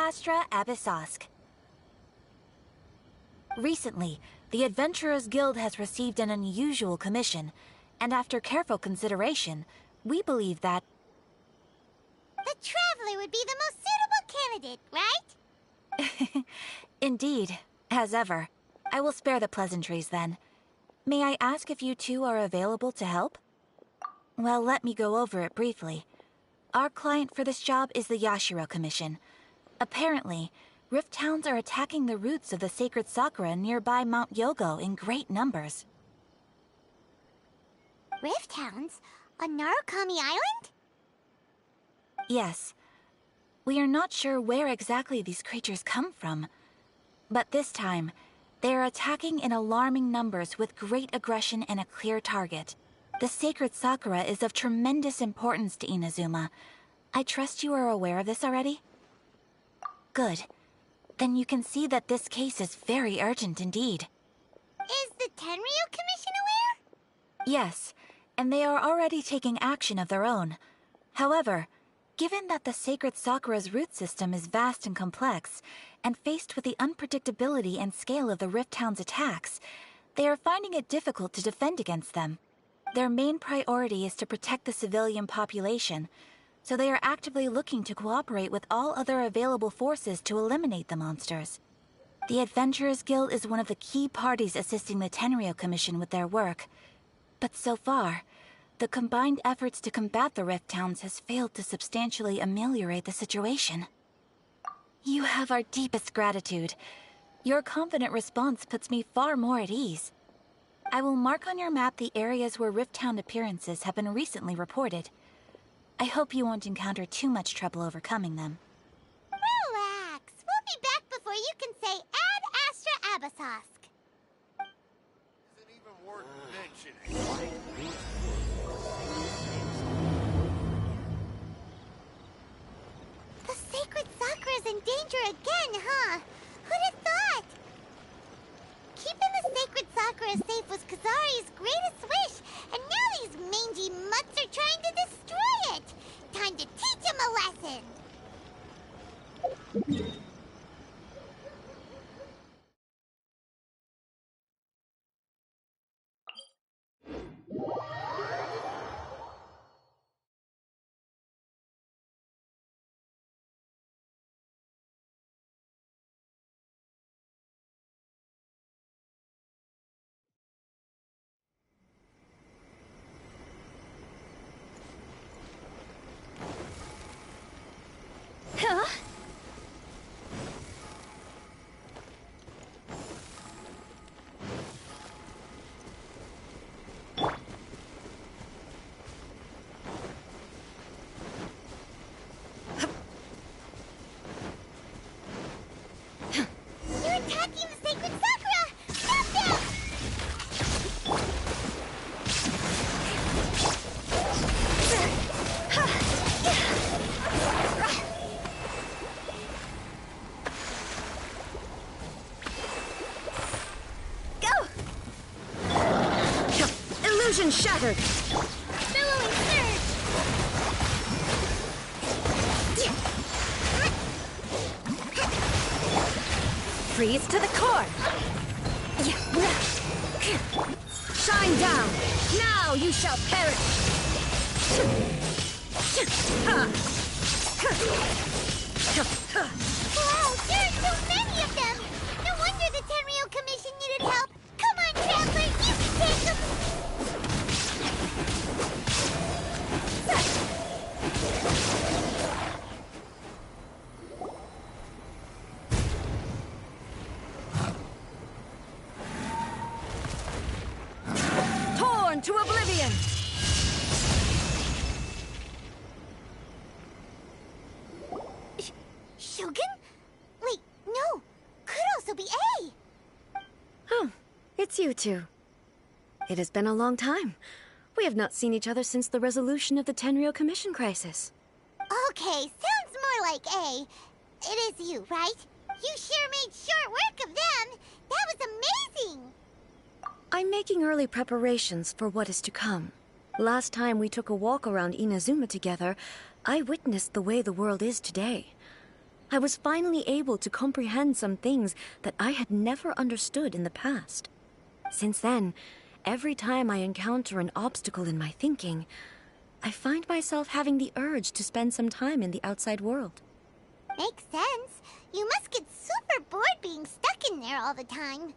Astra Abyssosque. Recently, the Adventurers Guild has received an unusual commission, and after careful consideration, we believe that... The Traveler would be the most suitable candidate, right? Indeed, as ever. I will spare the pleasantries then. May I ask if you two are available to help? Well, let me go over it briefly. Our client for this job is the Yashiro Commission. Apparently, Rift Hounds are attacking the roots of the sacred sakura nearby Mount Yogo in great numbers. Rift Hounds? On Narukami Island? Yes. We are not sure where exactly these creatures come from. But this time, they are attacking in alarming numbers with great aggression and a clear target. The sacred sakura is of tremendous importance to Inazuma. I trust you are aware of this already? Good. Then you can see that this case is very urgent indeed. Is the Tenryu Commission aware? Yes, and they are already taking action of their own. However, given that the sacred sakura's root system is vast and complex, and faced with the unpredictability and scale of the Rift Hound's attacks, they are finding it difficult to defend against them. Their main priority is to protect the civilian population, so they are actively looking to cooperate with all other available forces to eliminate the monsters. The Adventurers Guild is one of the key parties assisting the Tenryu Commission with their work. But so far, the combined efforts to combat the Rift Hounds has failed to substantially ameliorate the situation. You have our deepest gratitude. Your confident response puts me far more at ease. I will mark on your map the areas where Rift Hound appearances have been recently reported. I hope you won't encounter too much trouble overcoming them. Relax. We'll be back before you can say Ad Astra Abyssosque. Isn't even worth mentioning. The sacred sakura's in danger again, huh? Who'd have thought? Keeping the sacred sakura safe was Kazari's greatest wish, and now these mangy mutts are trying to destroy it! Time to teach him a lesson! Huh? You're attacking the sacred sakura! Stop them! Illusion shattered! Billowing surge! Freeze to the core! Shine down! Now you shall perish! Wow, there are so many of them! No wonder the Tenryu Commission needed help! Come on, Traveler, you can take them! Torn to oblivion! Shogun? Wait, no! Could also be A! Oh, it's you two. It has been a long time. We have not seen each other since the resolution of the Tenryu Commission crisis. Okay, sounds more like A. It is you, right? You sure made short work of them! That was amazing! I'm making early preparations for what is to come. Last time we took a walk around Inazuma together, I witnessed the way the world is today. I was finally able to comprehend some things that I had never understood in the past. Since then, every time I encounter an obstacle in my thinking, I find myself having the urge to spend some time in the outside world. Makes sense. You must get super bored being stuck in there all the time.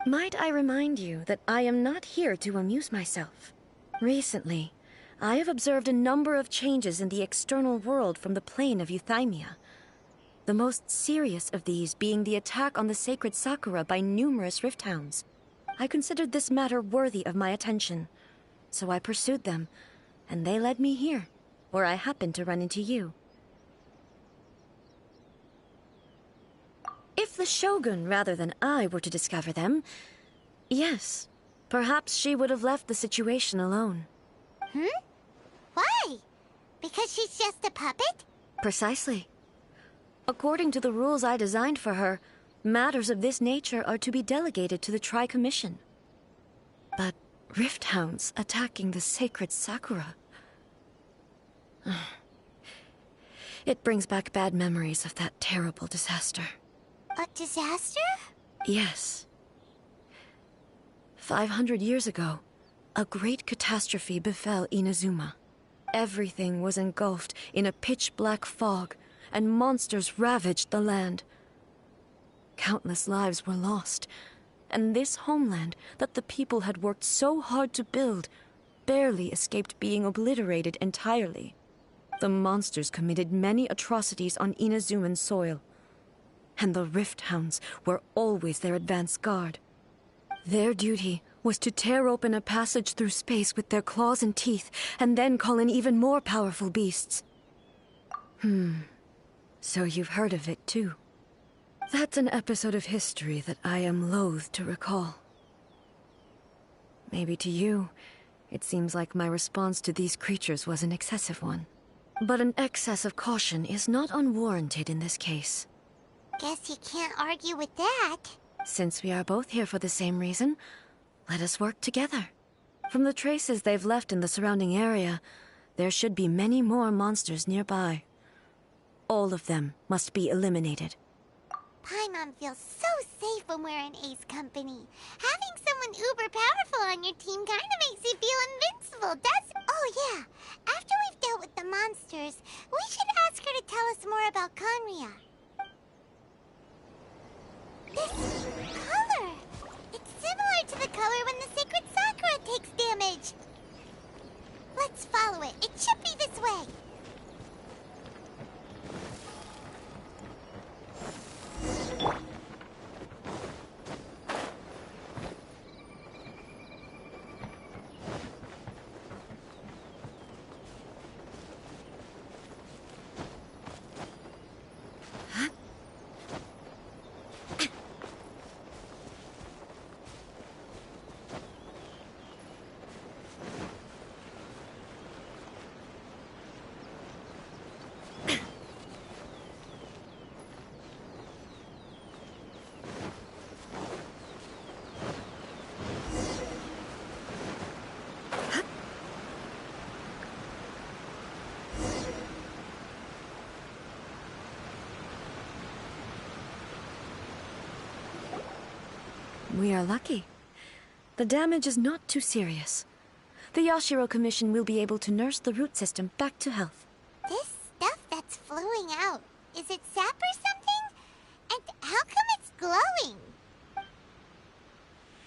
Might I remind you that I am not here to amuse myself. Recently, I have observed a number of changes in the external world from the plane of Euthymia. The most serious of these being the attack on the sacred Sakura by numerous rift hounds. I considered this matter worthy of my attention, so I pursued them, and they led me here, where I happened to run into you. If the Shogun rather than I were to discover them, yes, perhaps she would have left the situation alone. Why? Because she's just a puppet? Precisely. According to the rules I designed for her, matters of this nature are to be delegated to the Tri-Commission. But rift hounds attacking the sacred Sakura... It brings back bad memories of that terrible disaster. A disaster? Yes. 500 years ago, a great catastrophe befell Inazuma. Everything was engulfed in a pitch-black fog, and monsters ravaged the land. Countless lives were lost, and this homeland that the people had worked so hard to build barely escaped being obliterated entirely. The monsters committed many atrocities on Inazuman soil, and the Rift Hounds were always their advance guard. Their duty was to tear open a passage through space with their claws and teeth, and then call in even more powerful beasts. So you've heard of it too. That's an episode of history that I am loath to recall. Maybe to you, it seems like my response to these creatures was an excessive one. But an excess of caution is not unwarranted in this case. Guess you can't argue with that. Since we are both here for the same reason, let us work together. From the traces they've left in the surrounding area, there should be many more monsters nearby. All of them must be eliminated. Paimon feels so safe when we're in Ace Company. Having someone uber powerful on your team kinda makes you feel invincible, doesn't it? Oh yeah, after we've dealt with the monsters, we should ask her to tell us more about Conria. This color! It's similar to the color when the sacred Sakura takes damage. Let's follow it. It should be this way. We are lucky. The damage is not too serious. The Yashiro Commission will be able to nurse the root system back to health. This stuff that's flowing out, is it sap or something? And how come it's glowing?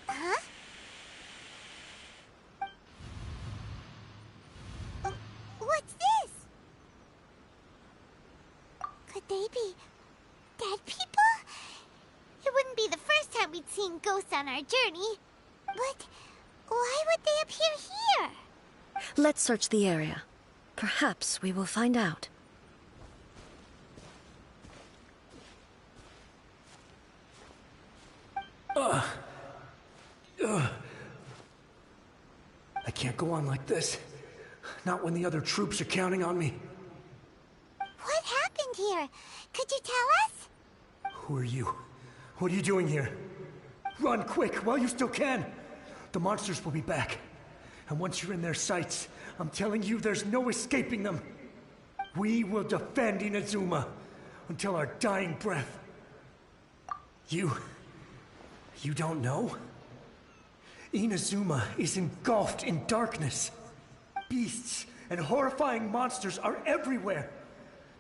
Huh? What's this? Could they be dead people? It wouldn't be the first time we'd seen ghosts on our journey. But why would they appear here? Let's search the area. Perhaps we will find out. I can't go on like this. Not when the other troops are counting on me. What happened here? Could you tell us? Who are you? What are you doing here? Run quick while you still can. The monsters will be back. And once you're in their sights, I'm telling you there's no escaping them. We will defend Inazuma. until our dying breath. You don't know? Inazuma is engulfed in darkness. Beasts and horrifying monsters are everywhere.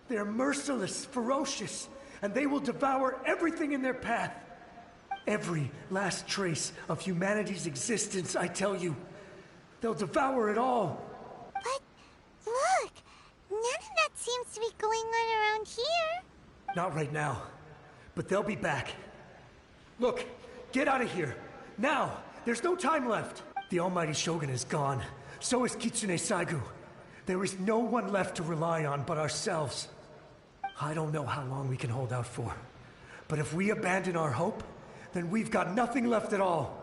They're merciless, ferocious, and they will devour everything in their path. Every last trace of humanity's existence, I tell you. They'll devour it all. But look, none of that seems to be going on around here. Not right now, but they'll be back. Look, get out of here. Now! There's no time left. The almighty Shogun is gone. So is Kitsune Saigu. There is no one left to rely on but ourselves. I don't know how long we can hold out for. But if we abandon our hope, then we've got nothing left at all.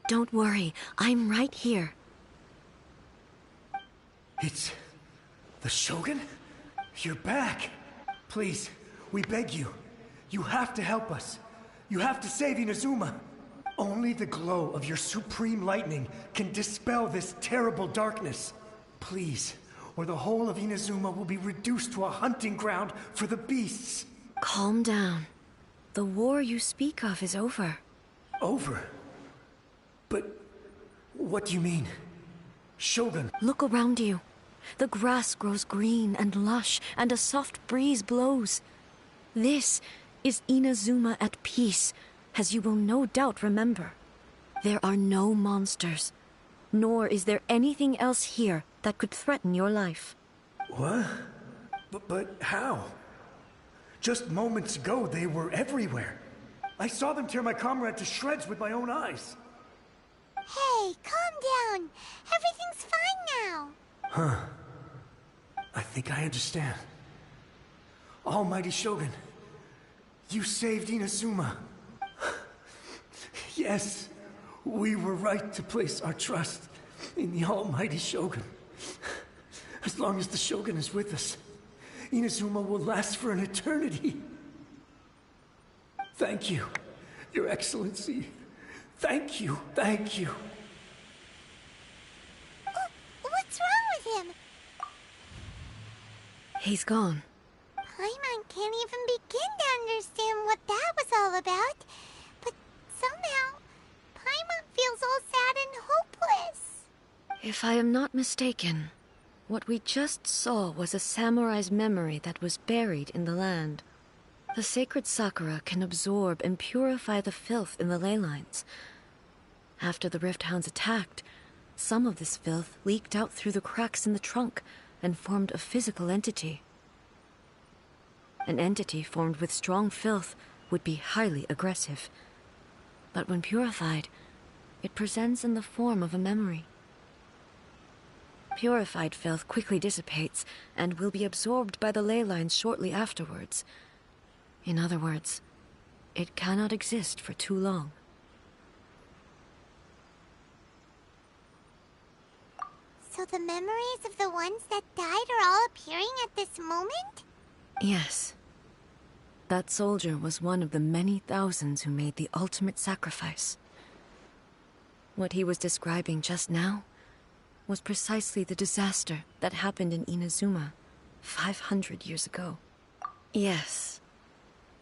Don't worry, I'm right here. It's... the Shogun? You're back. Please, we beg you. You have to help us. You have to save Inazuma. Only the glow of your supreme lightning can dispel this terrible darkness. Please, or the whole of Inazuma will be reduced to a hunting ground for the beasts. Calm down. The war you speak of is over. Over? But what do you mean? Shogun? Look around you. The grass grows green and lush, and a soft breeze blows. This is Inazuma at peace, as you will no doubt remember. There are no monsters, nor is there anything else here that could threaten your life. What? But how? Just moments ago, they were everywhere. I saw them tear my comrade to shreds with my own eyes. Hey, calm down. Everything's fine now. Huh. I think I understand. Almighty Shogun, you saved Inazuma. Yes, we were right to place our trust in the Almighty Shogun. As long as the Shogun is with us, Inazuma will last for an eternity. Thank you, Your Excellency. Thank you, thank you. What's wrong with him? He's gone. Paimon can't even begin to understand what that was all about. But somehow, Paimon feels all sad and hopeless. If I am not mistaken, what we just saw was a samurai's memory that was buried in the land. The sacred sakura can absorb and purify the filth in the ley lines. After the Rift Hounds attacked, some of this filth leaked out through the cracks in the trunk and formed a physical entity. An entity formed with strong filth would be highly aggressive. But when purified, it presents in the form of a memory. Purified filth quickly dissipates and will be absorbed by the ley lines shortly afterwards. In other words, it cannot exist for too long. So the memories of the ones that died are all appearing at this moment? Yes. That soldier was one of the many thousands who made the ultimate sacrifice. What he was describing just now was precisely the disaster that happened in Inazuma 500 years ago. Yes.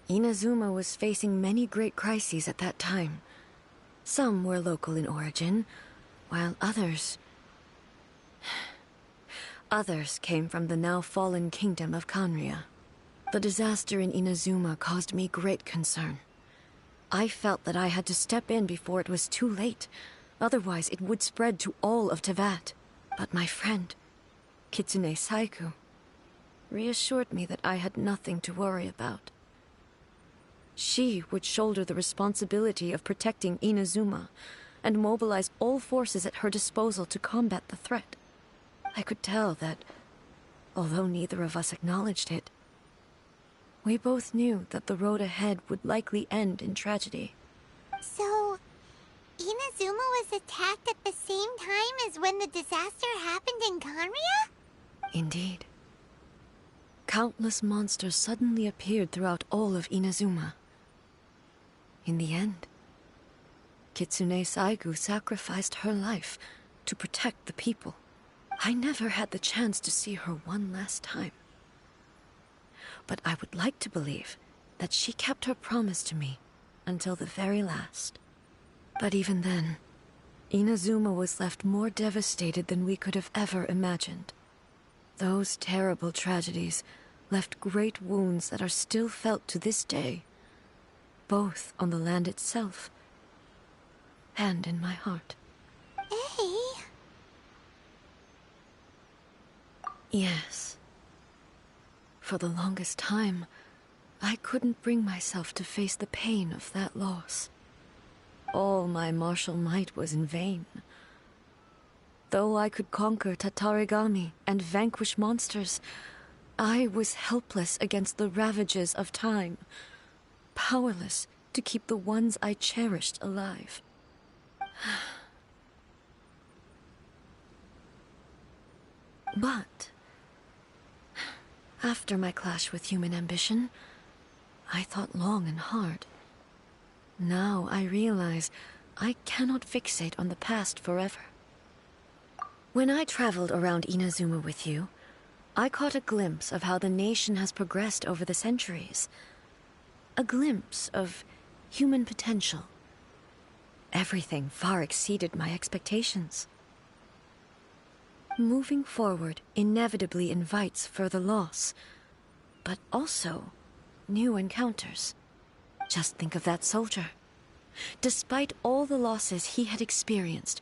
Inazuma was facing many great crises at that time. Some were local in origin, while others came from the now fallen kingdom of Kanria. The disaster in Inazuma caused me great concern. I felt that I had to step in before it was too late, otherwise it would spread to all of Tevat. But my friend, Kitsune Saigu, reassured me that I had nothing to worry about. She would shoulder the responsibility of protecting Inazuma and mobilize all forces at her disposal to combat the threat. I could tell that, although neither of us acknowledged it, we both knew that the road ahead would likely end in tragedy. So, Inazuma was attacked at the same time as when the disaster happened in Kanria? Indeed. Countless monsters suddenly appeared throughout all of Inazuma. In the end, Kitsune Saigu sacrificed her life to protect the people. I never had the chance to see her one last time. But I would like to believe that she kept her promise to me until the very last. But even then, Inazuma was left more devastated than we could have ever imagined. Those terrible tragedies left great wounds that are still felt to this day, both on the land itself and in my heart. Hey. Yes. For the longest time, I couldn't bring myself to face the pain of that loss. All my martial might was in vain. Though I could conquer Tatarigami and vanquish monsters, I was helpless against the ravages of time, powerless to keep the ones I cherished alive. But after my clash with human ambition, I thought long and hard. Now I realize I cannot fixate on the past forever. When I traveled around Inazuma with you, I caught a glimpse of how the nation has progressed over the centuries. A glimpse of human potential. Everything far exceeded my expectations. Moving forward inevitably invites further loss, but also new encounters. Just think of that soldier. Despite all the losses he had experienced,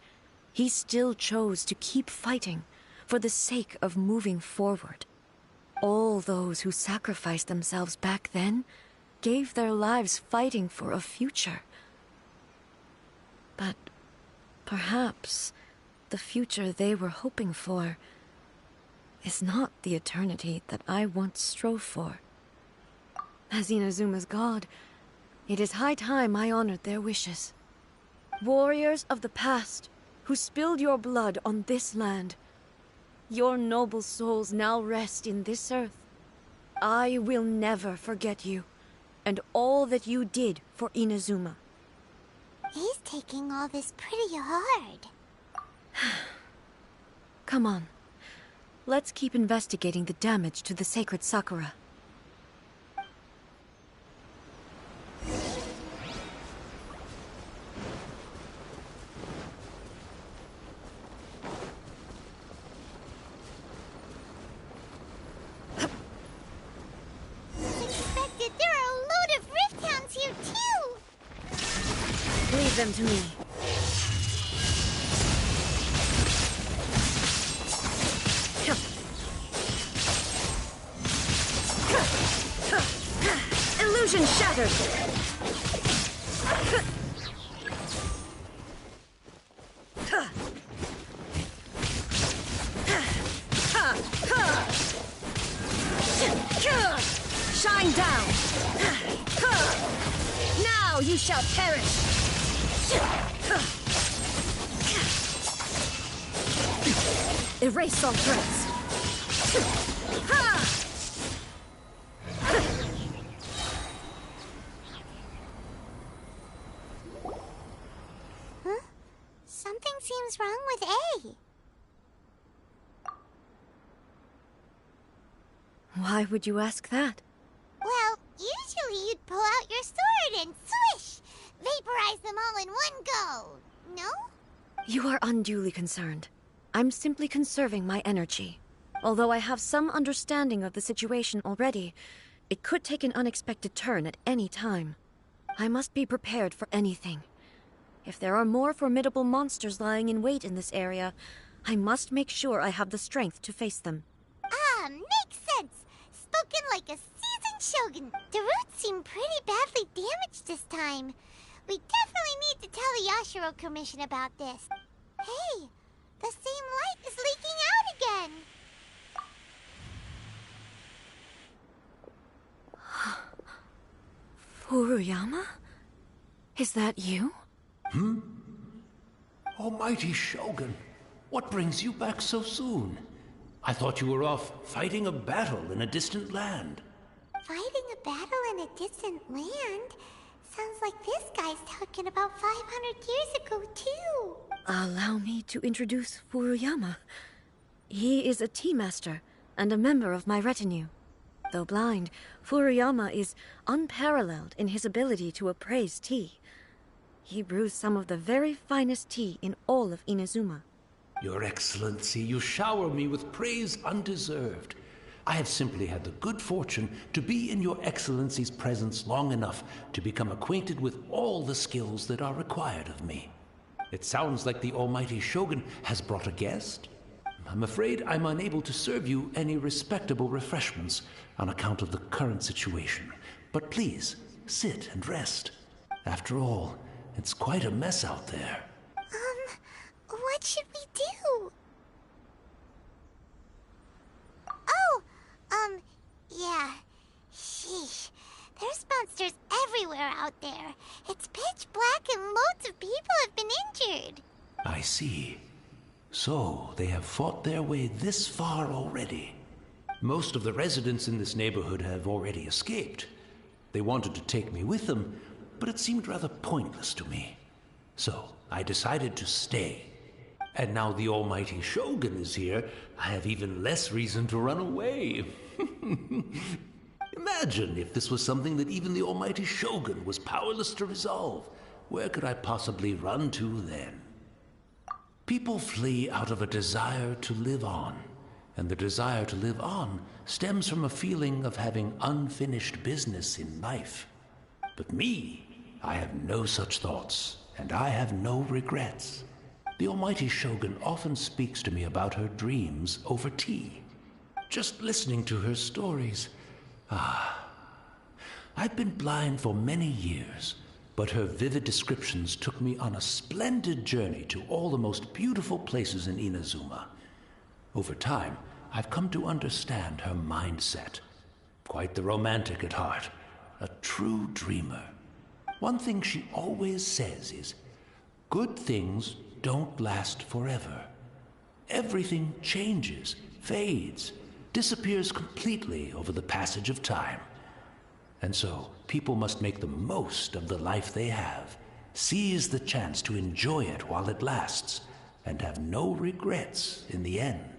he still chose to keep fighting for the sake of moving forward. All those who sacrificed themselves back then gave their lives fighting for a future. But perhaps the future they were hoping for is not the eternity that I once strove for. As Inazuma's god, it is high time I honored their wishes. Warriors of the past, who spilled your blood on this land, your noble souls now rest in this earth. I will never forget you, and all that you did for Inazuma. He's taking all this pretty hard. Come on. Let's keep investigating the damage to the sacred Sakura. Expected, there are a load of rift hounds here too! Leave them to me. Illusion shattered! Shine down! Now you shall perish! Erase all threats! Huh? Something seems wrong with A. Why would you ask that? Well, usually you'd pull out your sword and swish! Vaporize them all in one go! No? You are unduly concerned. I'm simply conserving my energy. Although I have some understanding of the situation already, it could take an unexpected turn at any time. I must be prepared for anything. If there are more formidable monsters lying in wait in this area, I must make sure I have the strength to face them. Ah, makes sense! Spoken like a seasoned shogun. The roots seem pretty badly damaged this time. We definitely need to tell the Yashiro Commission about this. Hey, the same light is leaking out again! Furuyama? Is that you? Almighty Shogun, what brings you back so soon? I thought you were off fighting a battle in a distant land. Fighting a battle in a distant land? Sounds like this guy's talking about 500 years ago, too. Allow me to introduce Furuyama. He is a tea master and a member of my retinue. Though blind, Furuyama is unparalleled in his ability to appraise tea. He brews some of the very finest tea in all of Inazuma. Your Excellency, you shower me with praise undeserved. I have simply had the good fortune to be in Your Excellency's presence long enough to become acquainted with all the skills that are required of me. It sounds like the Almighty Shogun has brought a guest. I'm afraid I'm unable to serve you any respectable refreshments on account of the current situation. But please, sit and rest. After all, it's quite a mess out there. What should we do? Oh, yeah. Sheesh. There's monsters everywhere out there. It's pitch black and loads of people have been injured. I see. So, they have fought their way this far already. Most of the residents in this neighborhood have already escaped. They wanted to take me with them, but it seemed rather pointless to me. So, I decided to stay. And now the Almighty Shogun is here, I have even less reason to run away. Imagine if this was something that even the Almighty Shogun was powerless to resolve. Where could I possibly run to then? People flee out of a desire to live on, and the desire to live on stems from a feeling of having unfinished business in life. But me, I have no such thoughts, and I have no regrets. The Almighty Shogun often speaks to me about her dreams over tea. Just listening to her stories. I've been blind for many years, but her vivid descriptions took me on a splendid journey to all the most beautiful places in Inazuma. Over time, I've come to understand her mindset. Quite the romantic at heart, a true dreamer. One thing she always says is, good things don't last forever. Everything changes, fades, disappears completely over the passage of time. And so, people must make the most of the life they have, seize the chance to enjoy it while it lasts, and have no regrets in the end.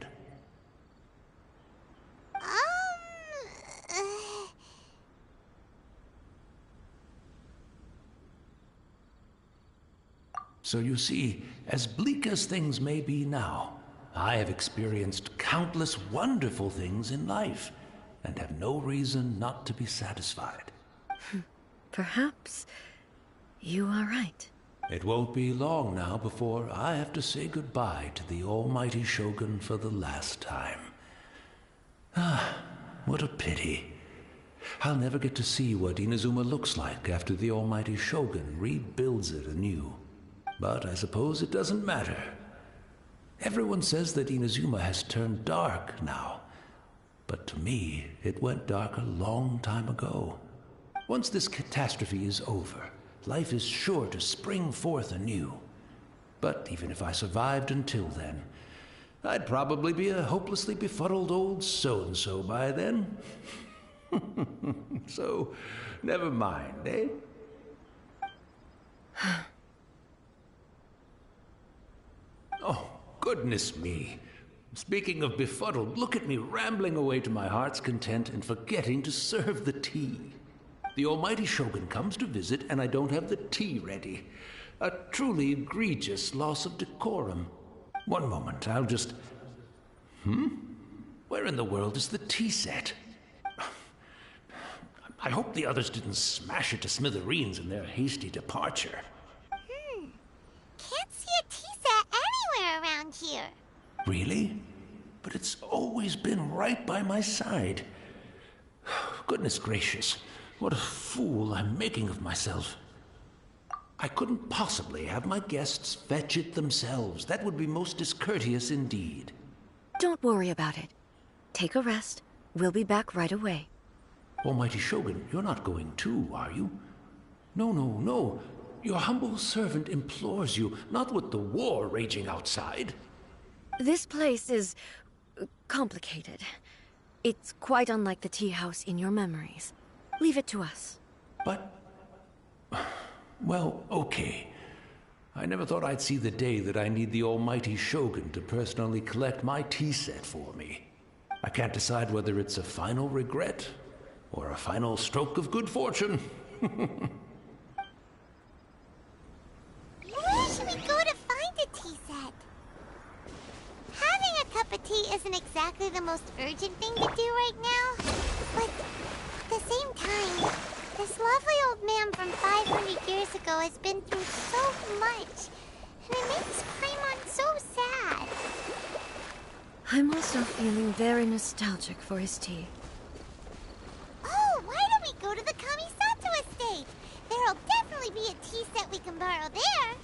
So you see, as bleak as things may be now, I have experienced countless wonderful things in life, and have no reason not to be satisfied. Perhaps you are right. It won't be long now before I have to say goodbye to the Almighty Shogun for the last time. What a pity. I'll never get to see what Inazuma looks like after the Almighty Shogun rebuilds it anew. But I suppose it doesn't matter. Everyone says that Inazuma has turned dark now. But to me, it went dark a long time ago. Once this catastrophe is over, life is sure to spring forth anew. But even if I survived until then, I'd probably be a hopelessly befuddled old so-and-so by then. So, never mind, eh? Oh, goodness me. Speaking of befuddled, look at me rambling away to my heart's content and forgetting to serve the tea. The Almighty Shogun comes to visit and I don't have the tea ready. A truly egregious loss of decorum. One moment, I'll just... Where in the world is the tea set? I hope the others didn't smash it to smithereens in their hasty departure. Can't see a tea set anywhere around here. Really? But it's always been right by my side. Goodness gracious, what a fool I'm making of myself. I couldn't possibly have my guests fetch it themselves. That would be most discourteous indeed. Don't worry about it. Take a rest. We'll be back right away. Almighty Shogun, you're not going too, are you? No. Your humble servant implores you, not with the war raging outside. This place is complicated. It's quite unlike the tea house in your memories. Leave it to us. But... well, okay. I never thought I'd see the day that I need the Almighty Shogun to personally collect my tea set for me. I can't decide whether it's a final regret or a final stroke of good fortune. Where should we go to find a tea set? Having a cup of tea isn't exactly the most urgent thing to do right now. But at the same time, this lovely old man from 500 years ago has been through so much. And it makes Paimon so sad. I'm also feeling very nostalgic for his tea. Oh, why don't we go to the Kamisato estate? There'll definitely be a tea set we can borrow there.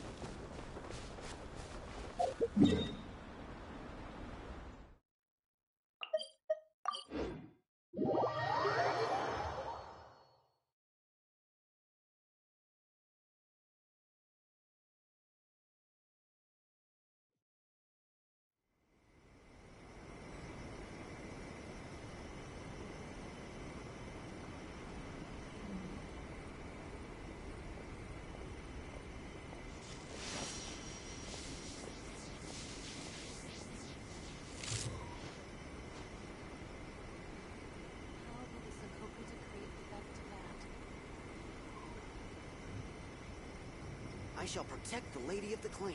I shall protect the lady of the clan.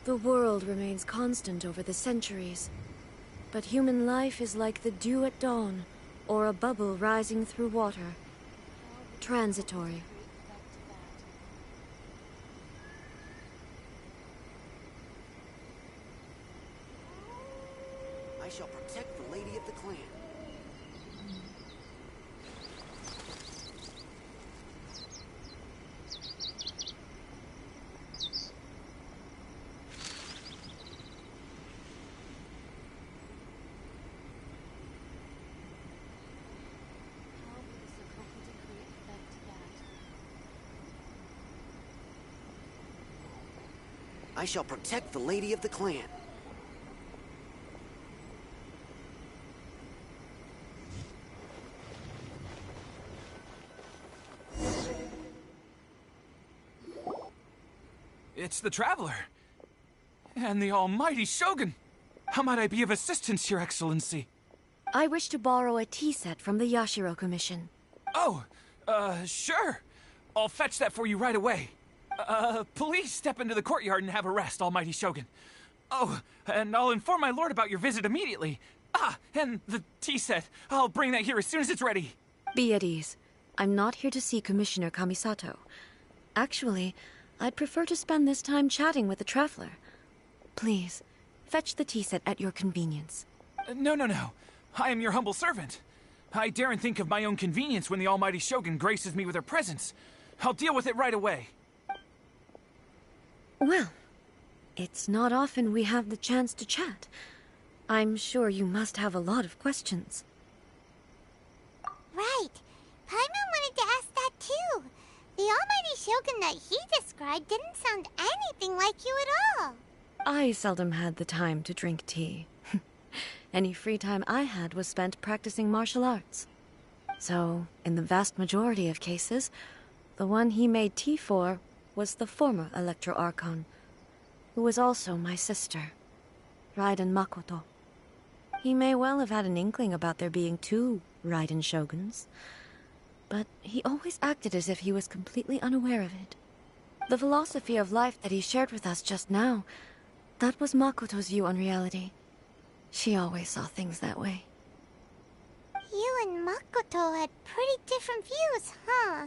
The world remains constant over the centuries, but human life is like the dew at dawn, or a bubble rising through water. Transitory. I shall protect the lady of the clan. I shall protect the lady of the clan. It's the Traveler. And the almighty Shogun. How might I be of assistance, Your Excellency? I wish to borrow a tea set from the Yashiro Commission. Oh, sure. I'll fetch that for you right away. Please step into the courtyard and have a rest, almighty Shogun. Oh, and I'll inform my lord about your visit immediately. Ah, and the tea set. I'll bring that here as soon as it's ready. Be at ease. I'm not here to see Commissioner Kamisato. Actually, I'd prefer to spend this time chatting with the Traveler. Please, fetch the tea set at your convenience. No. I am your humble servant. I daren't think of my own convenience when the almighty Shogun graces me with her presence. I'll deal with it right away. Well, it's not often we have the chance to chat. I'm sure you must have a lot of questions. Right. Paimon wanted to ask that too. The almighty Shogun that he described didn't sound anything like you at all. I seldom had the time to drink tea. Any free time I had was spent practicing martial arts. So, in the vast majority of cases, the one he made tea for was the former Electro Archon, who was also my sister, Raiden Makoto. He may well have had an inkling about there being two Raiden Shoguns, but he always acted as if he was completely unaware of it. The philosophy of life that he shared with us just now, that was Makoto's view on reality. She always saw things that way. You and Makoto had pretty different views, huh?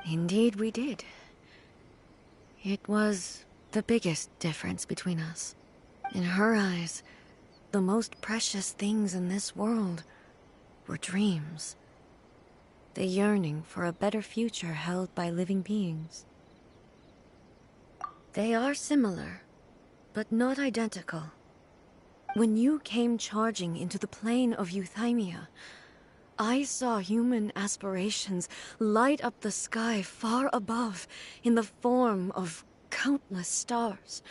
Indeed we did. It was the biggest difference between us. In her eyes, the most precious things in this world were dreams. The yearning for a better future held by living beings. They are similar, but not identical. When you came charging into the plane of Euthymia, I saw human aspirations light up the sky far above in the form of countless stars.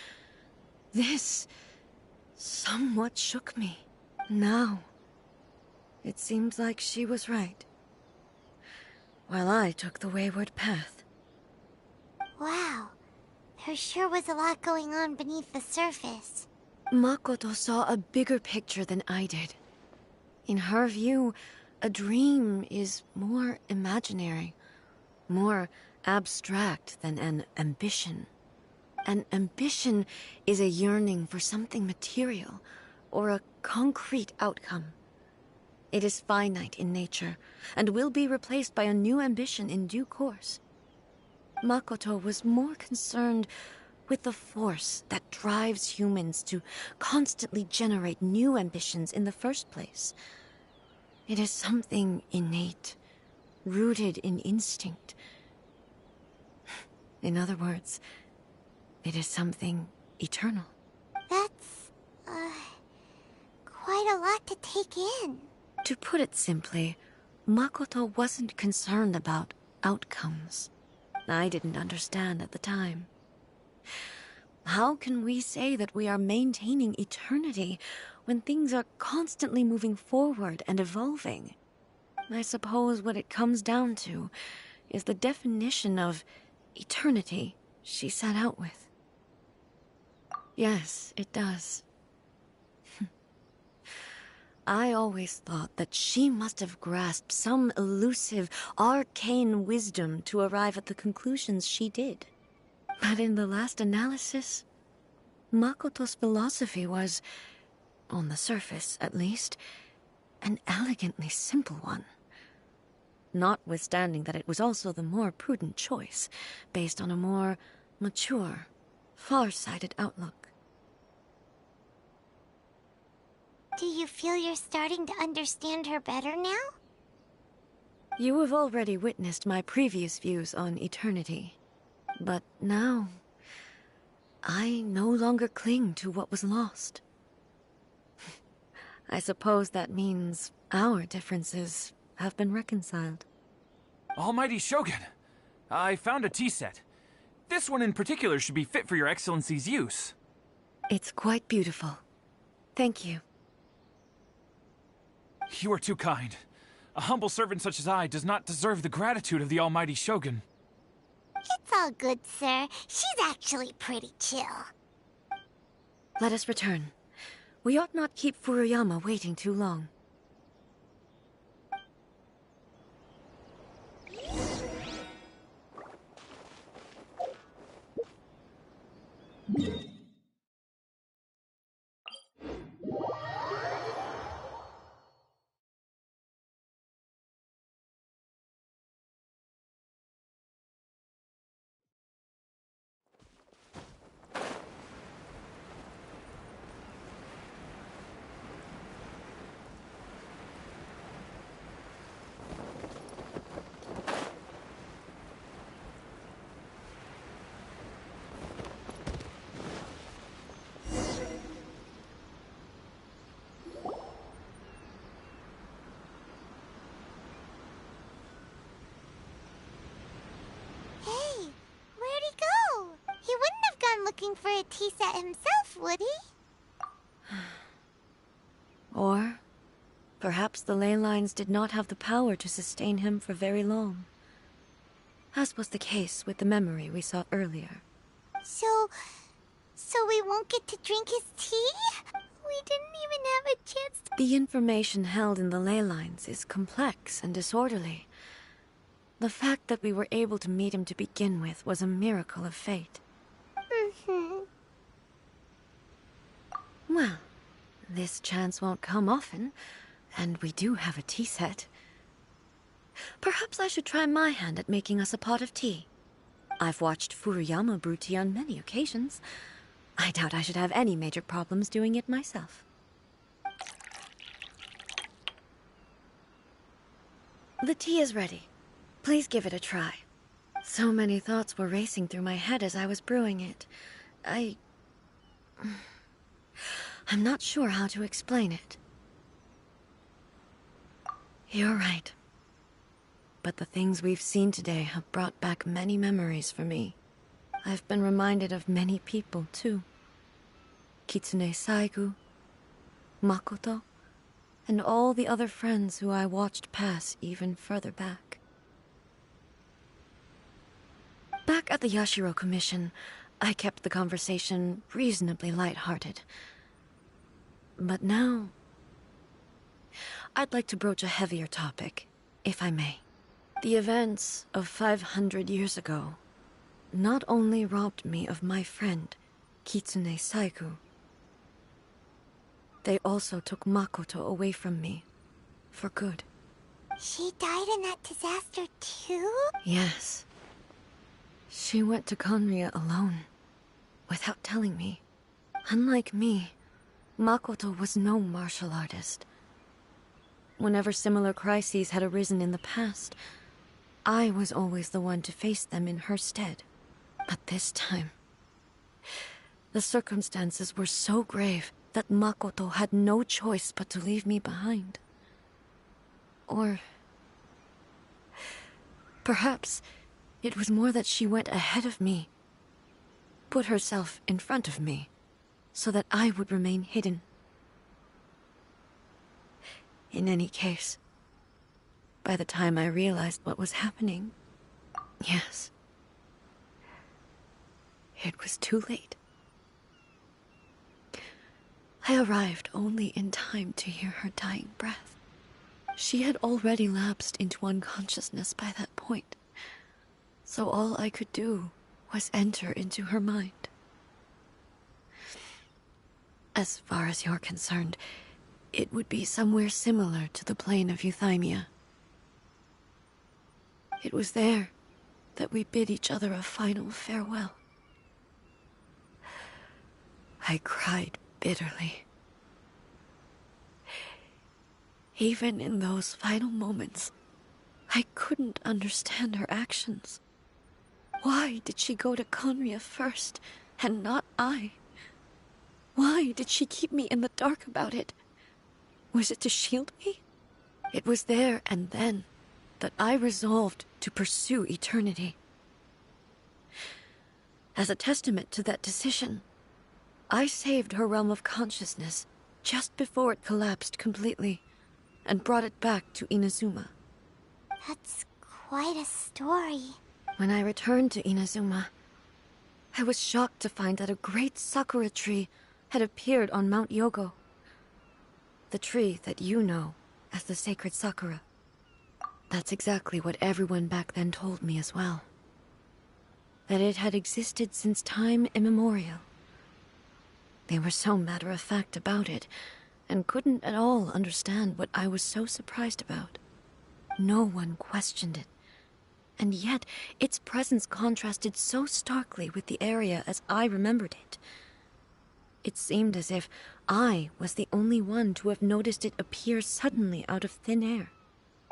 This somewhat shook me. Now, it seemed like she was right, while I took the wayward path. Wow. There sure was a lot going on beneath the surface. Makoto saw a bigger picture than I did. In her view, a dream is more imaginary, more abstract than an ambition. An ambition is a yearning for something material, or a concrete outcome. It is finite in nature, and will be replaced by a new ambition in due course. Makoto was more concerned with the force that drives humans to constantly generate new ambitions in the first place. It is something innate, rooted in instinct. In other words, it is something eternal. That's, quite a lot to take in. To put it simply, Makoto wasn't concerned about outcomes. I didn't understand at the time. How can we say that we are maintaining eternity when things are constantly moving forward and evolving? I suppose what it comes down to is the definition of eternity she set out with. Yes, it does. I always thought that she must have grasped some elusive, arcane wisdom to arrive at the conclusions she did. But in the last analysis, Makoto's philosophy was, on the surface at least, an elegantly simple one. Notwithstanding that it was also the more prudent choice, based on a more mature, far-sighted outlook. Do you feel you're starting to understand her better now? You have already witnessed my previous views on eternity. But now, I no longer cling to what was lost. I suppose that means our differences have been reconciled. Almighty Shogun, I found a tea set. This one in particular should be fit for your Excellency's use. It's quite beautiful. Thank you. You are too kind. A humble servant such as I does not deserve the gratitude of the Almighty Shogun. It's all good, sir. She's actually pretty chill. Let us return. We ought not keep Furuyama waiting too long. Hey, where'd he go? He wouldn't have gone looking for a tea set himself, would he? Or perhaps the ley lines did not have the power to sustain him for very long. As was the case with the memory we saw earlier. So we won't get to drink his tea? We didn't even have a chance to... The information held in the ley lines is complex and disorderly. The fact that we were able to meet him to begin with was a miracle of fate. Well, this chance won't come often, and we do have a tea set. Perhaps I should try my hand at making us a pot of tea. I've watched Furuyama brew tea on many occasions. I doubt I should have any major problems doing it myself. The tea is ready. Please give it a try. So many thoughts were racing through my head as I was brewing it. I'm not sure how to explain it. You're right. But the things we've seen today have brought back many memories for me. I've been reminded of many people, too. Kitsune Saigu, Makoto, and all the other friends who I watched pass even further back. Back at the Yashiro Commission, I kept the conversation reasonably light-hearted. But now, I'd like to broach a heavier topic, if I may. The events of 500 years ago not only robbed me of my friend, Kitsune Saigu, they also took Makoto away from me, for good. She died in that disaster too? Yes. She went to Conria alone, without telling me. Unlike me, Makoto was no martial artist. Whenever similar crises had arisen in the past, I was always the one to face them in her stead. But this time, the circumstances were so grave that Makoto had no choice but to leave me behind. Or perhaps it was more that she went ahead of me, put herself in front of me, so that I would remain hidden. In any case, by the time I realized what was happening, yes, it was too late. I arrived only in time to hear her dying breath. She had already lapsed into unconsciousness by that point, so all I could do was enter into her mind. As far as you're concerned, it would be somewhere similar to the plane of Euthymia. It was there that we bid each other a final farewell. I cried bitterly. Even in those final moments, I couldn't understand her actions. Why did she go to Conria first, and not I? Why did she keep me in the dark about it? Was it to shield me? It was there and then that I resolved to pursue eternity. As a testament to that decision, I saved her realm of consciousness just before it collapsed completely, and brought it back to Inazuma. That's quite a story. When I returned to Inazuma, I was shocked to find that a great sakura tree had appeared on Mount Yogo. The tree that you know as the sacred sakura. That's exactly what everyone back then told me as well. That it had existed since time immemorial. They were so matter-of-fact about it, and couldn't at all understand what I was so surprised about. No one questioned it, and yet its presence contrasted so starkly with the area as I remembered it. It seemed as if I was the only one to have noticed it appear suddenly out of thin air.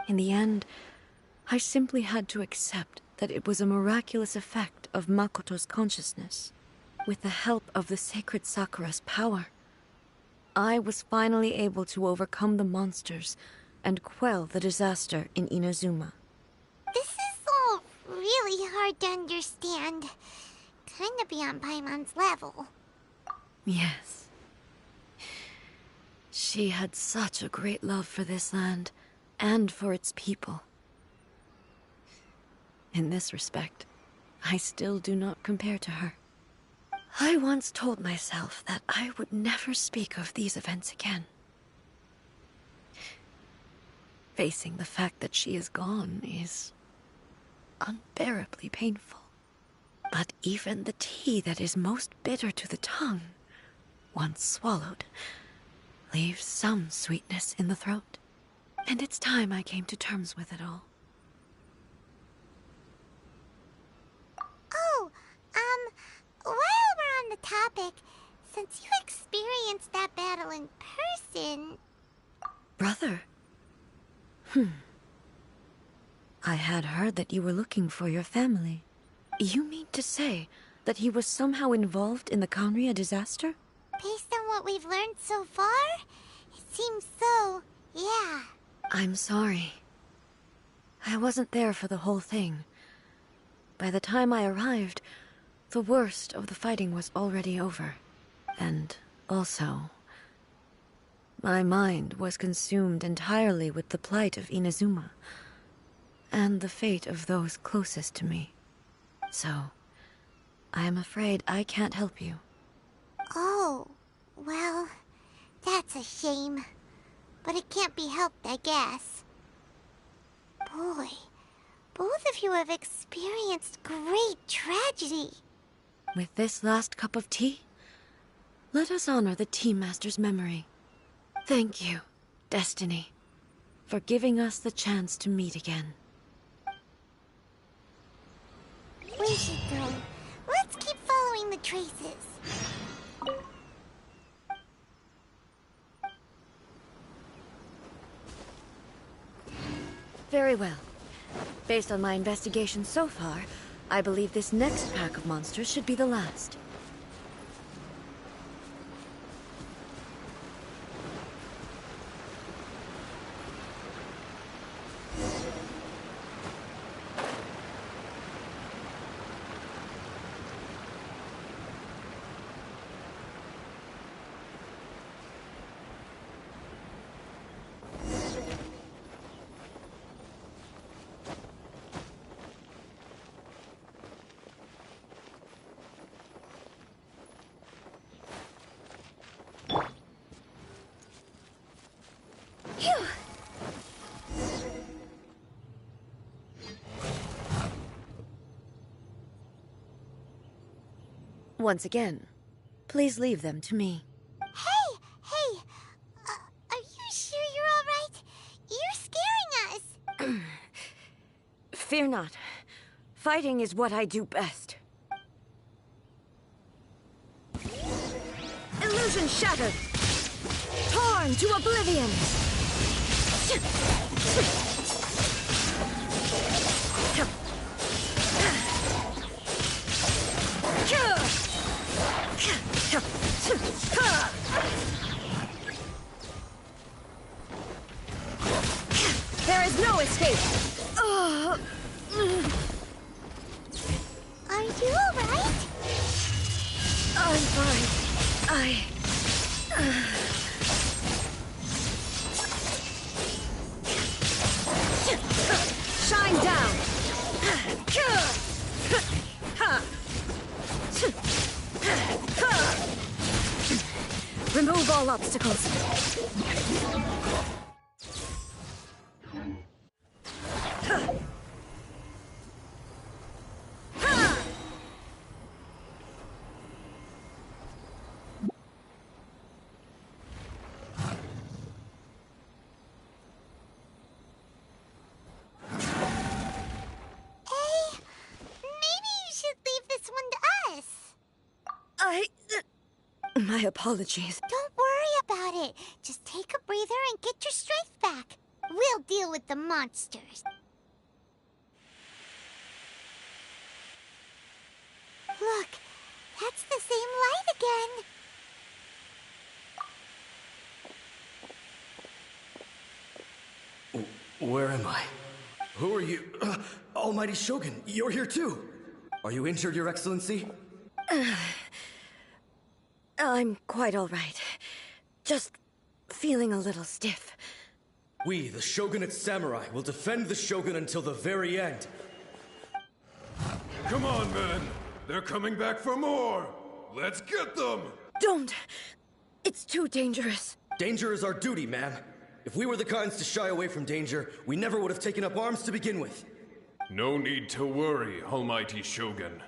In the end, I simply had to accept that it was a miraculous effect of Makoto's consciousness. With the help of the sacred Sakura's power, I was finally able to overcome the monsters and quell the disaster in Inazuma. This is all really hard to understand. Kinda beyond Paimon's level. Yes. She had such a great love for this land, and for its people. In this respect, I still do not compare to her. I once told myself that I would never speak of these events again. Facing the fact that she is gone is unbearably painful. But even the tea that is most bitter to the tongue, once swallowed, leaves some sweetness in the throat. And it's time I came to terms with it all. Oh, while we're on the topic, since you experienced that battle in person... Brother? I had heard that you were looking for your family. You mean to say that he was somehow involved in the Conria disaster? Based on what we've learned so far, it seems so, yeah. I'm sorry. I wasn't there for the whole thing. By the time I arrived, the worst of the fighting was already over. And also, my mind was consumed entirely with the plight of Inazuma, and the fate of those closest to me. So, I am afraid I can't help you. Oh, well, that's a shame. But it can't be helped, I guess. Boy, both of you have experienced great tragedy. With this last cup of tea, let us honor the Tea Master's memory. Thank you, Destiny, for giving us the chance to meet again. We should go. Let's keep following the traces. Very well. Based on my investigation so far, I believe this next pack of monsters should be the last. Once again, please leave them to me. Hey! Are you sure you're all right? You're scaring us! Fear not. Fighting is what I do best. Illusion shattered! Torn to oblivion! There is no escape! Are you all right? I'm fine. Shine down! Remove all obstacles. My apologies. Don't worry about it. Just take a breather and get your strength back. We'll deal with the monsters. Look, that's the same light again. Where am I? Who are you? Almighty Shogun, you're here too. Are you injured, Your Excellency? I'm quite all right. Just feeling a little stiff. We, the Shogunate Samurai, will defend the Shogun until the very end. Come on, men. They're coming back for more. Let's get them. Don't! It's too dangerous. Danger is our duty, ma'am. If we were the kinds to shy away from danger, we never would have taken up arms to begin with. No need to worry, Almighty Shogun.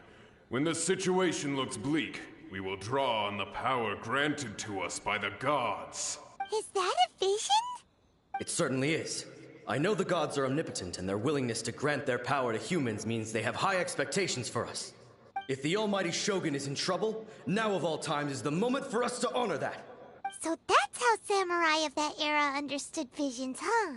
When the situation looks bleak, we will draw on the power granted to us by the gods. Is that a vision? It certainly is. I know the gods are omnipotent, and their willingness to grant their power to humans means they have high expectations for us. If the Almighty Shogun is in trouble, now of all times is the moment for us to honor that. So that's how samurai of that era understood visions, huh?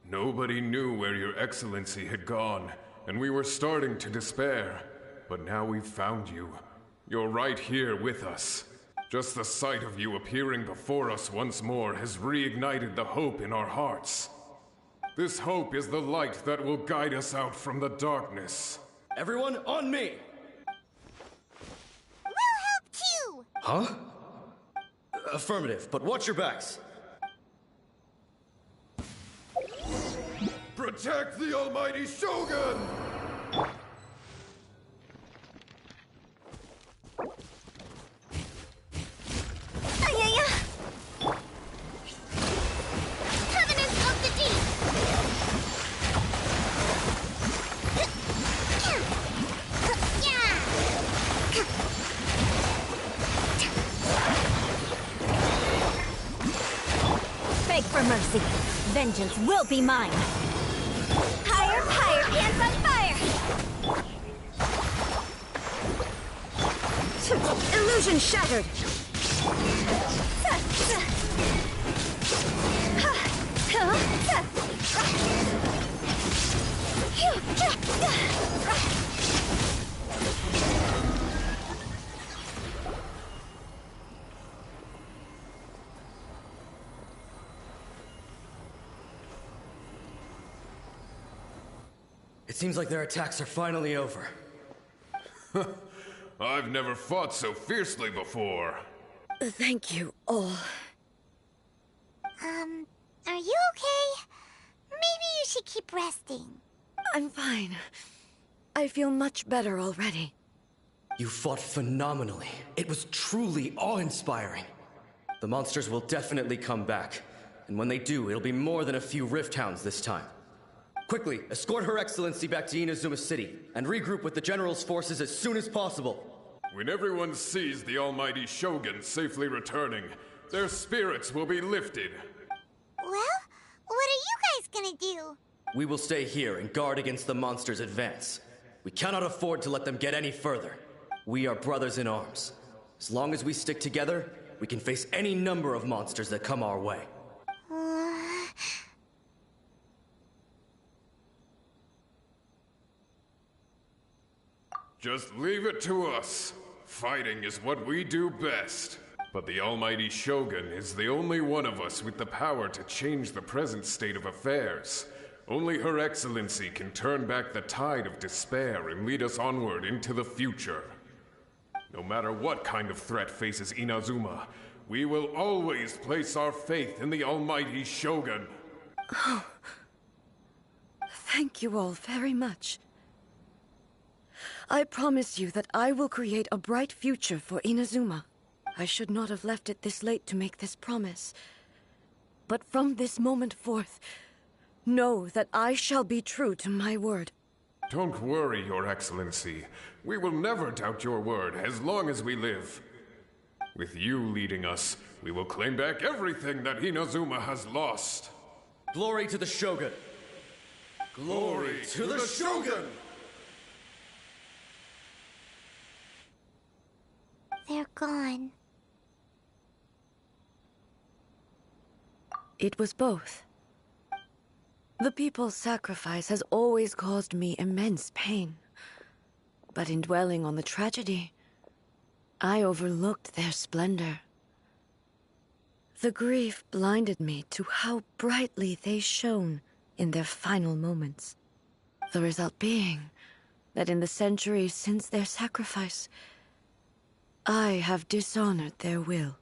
Nobody knew where Your Excellency had gone, and we were starting to despair. But now we've found you. You're right here with us. Just the sight of you appearing before us once more has reignited the hope in our hearts. This hope is the light that will guide us out from the darkness. Everyone, on me! We'll help too! Huh? Affirmative, but watch your backs. protect the almighty Shogun! Covenant of the Deep! Beg for mercy. Vengeance will be mine. Higher, higher, hands on fire! Illusion shattered! It seems like their attacks are finally over. I've never fought so fiercely before. Thank you all. Are you okay? Maybe you should keep resting. I'm fine. I feel much better already. You fought phenomenally. It was truly awe-inspiring. The monsters will definitely come back. And when they do, it'll be more than a few Rift Hounds this time. Quickly, escort Her Excellency back to Inazuma City, and regroup with the General's forces as soon as possible. When everyone sees the almighty Shogun safely returning, their spirits will be lifted. Well, what are you guys gonna do? We will stay here and guard against the monsters' advance. We cannot afford to let them get any further. We are brothers in arms. As long as we stick together, we can face any number of monsters that come our way. Just leave it to us. Fighting is what we do best. But the almighty Shogun is the only one of us with the power to change the present state of affairs. Only Her Excellency can turn back the tide of despair and lead us onward into the future. No matter what kind of threat faces Inazuma, we will always place our faith in the almighty Shogun. Oh. Thank you all very much. I promise you that I will create a bright future for Inazuma. I should not have left it this late to make this promise. But from this moment forth, know that I shall be true to my word. Don't worry, Your Excellency. We will never doubt your word as long as we live. With you leading us, we will claim back everything that Inazuma has lost. Glory to the Shogun! Glory to the Shogun! They're gone. It was both. The people's sacrifice has always caused me immense pain. But in dwelling on the tragedy, I overlooked their splendor. The grief blinded me to how brightly they shone in their final moments. The result being that in the centuries since their sacrifice, I have dishonored their will.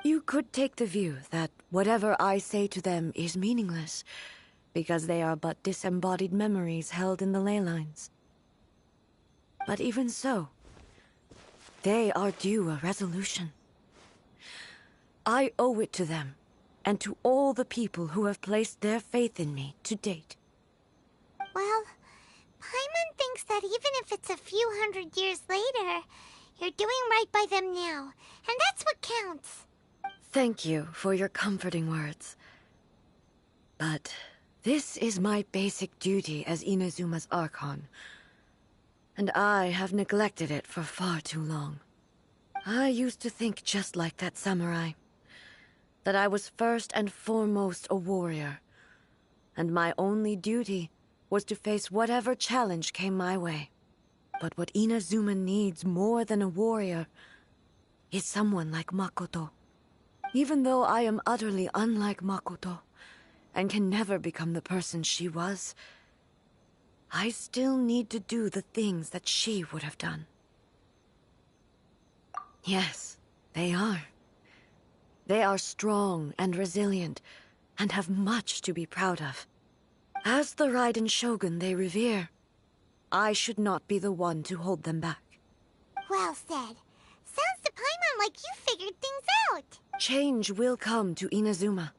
You could take the view that whatever I say to them is meaningless, because they are but disembodied memories held in the ley lines. But even so, they are due a resolution. I owe it to them, and to all the people who have placed their faith in me to date. Well, Paimon thinks that even if it's a few hundred years later, you're doing right by them now, and that's what counts. Thank you for your comforting words. But this is my basic duty as Inazuma's Archon, and I have neglected it for far too long. I used to think just like that samurai, that I was first and foremost a warrior, and my only duty was to face whatever challenge came my way. But what Inazuma needs more than a warrior is someone like Makoto. Even though I am utterly unlike Makoto, and can never become the person she was, I still need to do the things that she would have done. Yes, they are. They are strong and resilient, and have much to be proud of. As the Raiden Shogun they revere, I should not be the one to hold them back. Well said. Sounds to Paimon like you figured things out. Change will come to Inazuma,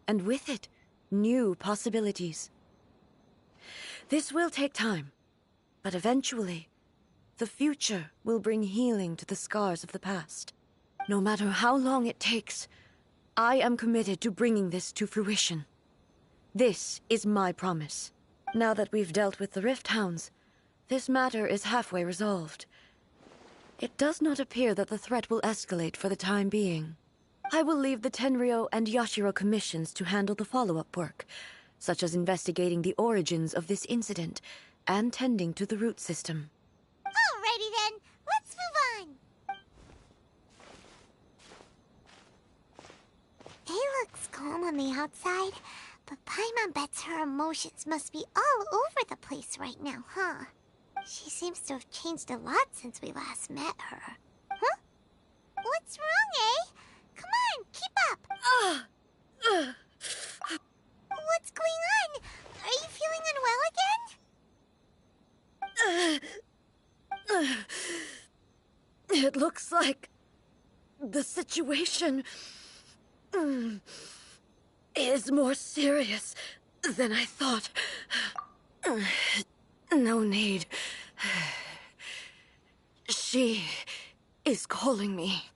and with it, new possibilities. This will take time, but eventually, the future will bring healing to the scars of the past. No matter how long it takes, I am committed to bringing this to fruition. This is my promise. Now that we've dealt with the Rift Hounds, this matter is halfway resolved. It does not appear that the threat will escalate for the time being. I will leave the Tenryo and Yashiro commissions to handle the follow-up work, such as investigating the origins of this incident and tending to the root system. Alrighty then, let's move on. He looks calm on the outside, but Paimon bets her emotions must be all over the place right now, huh? She seems to have changed a lot since we last met her. Huh? What's wrong, eh? Come on, keep up! What's going on? Are you feeling unwell again? It looks like the situation is more serious than I thought. No need. She is calling me.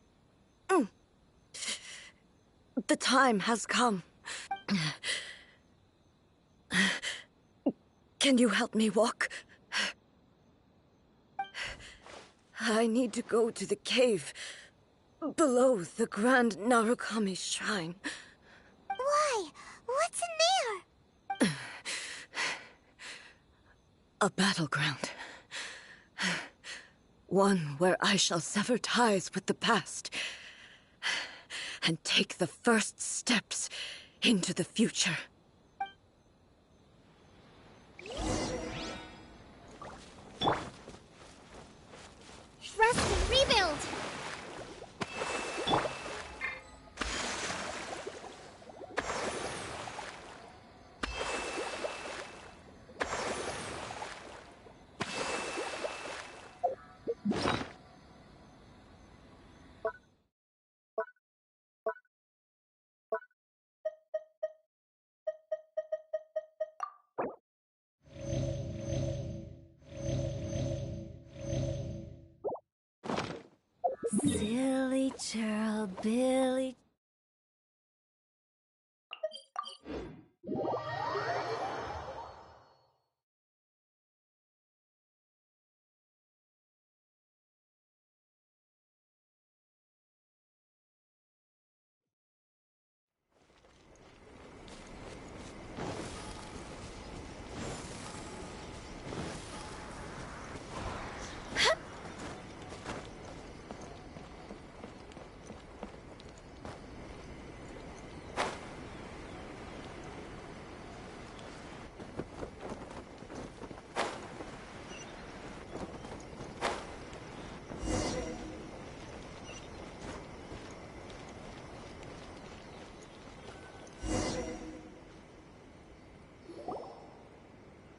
The time has come. Can you help me walk? I need to go to the cave below the Grand Narukami Shrine. Why? What's in there? A battleground. One where I shall sever ties with the past and take the first steps into the future. Rest and rebuild! Silly churl, Billy.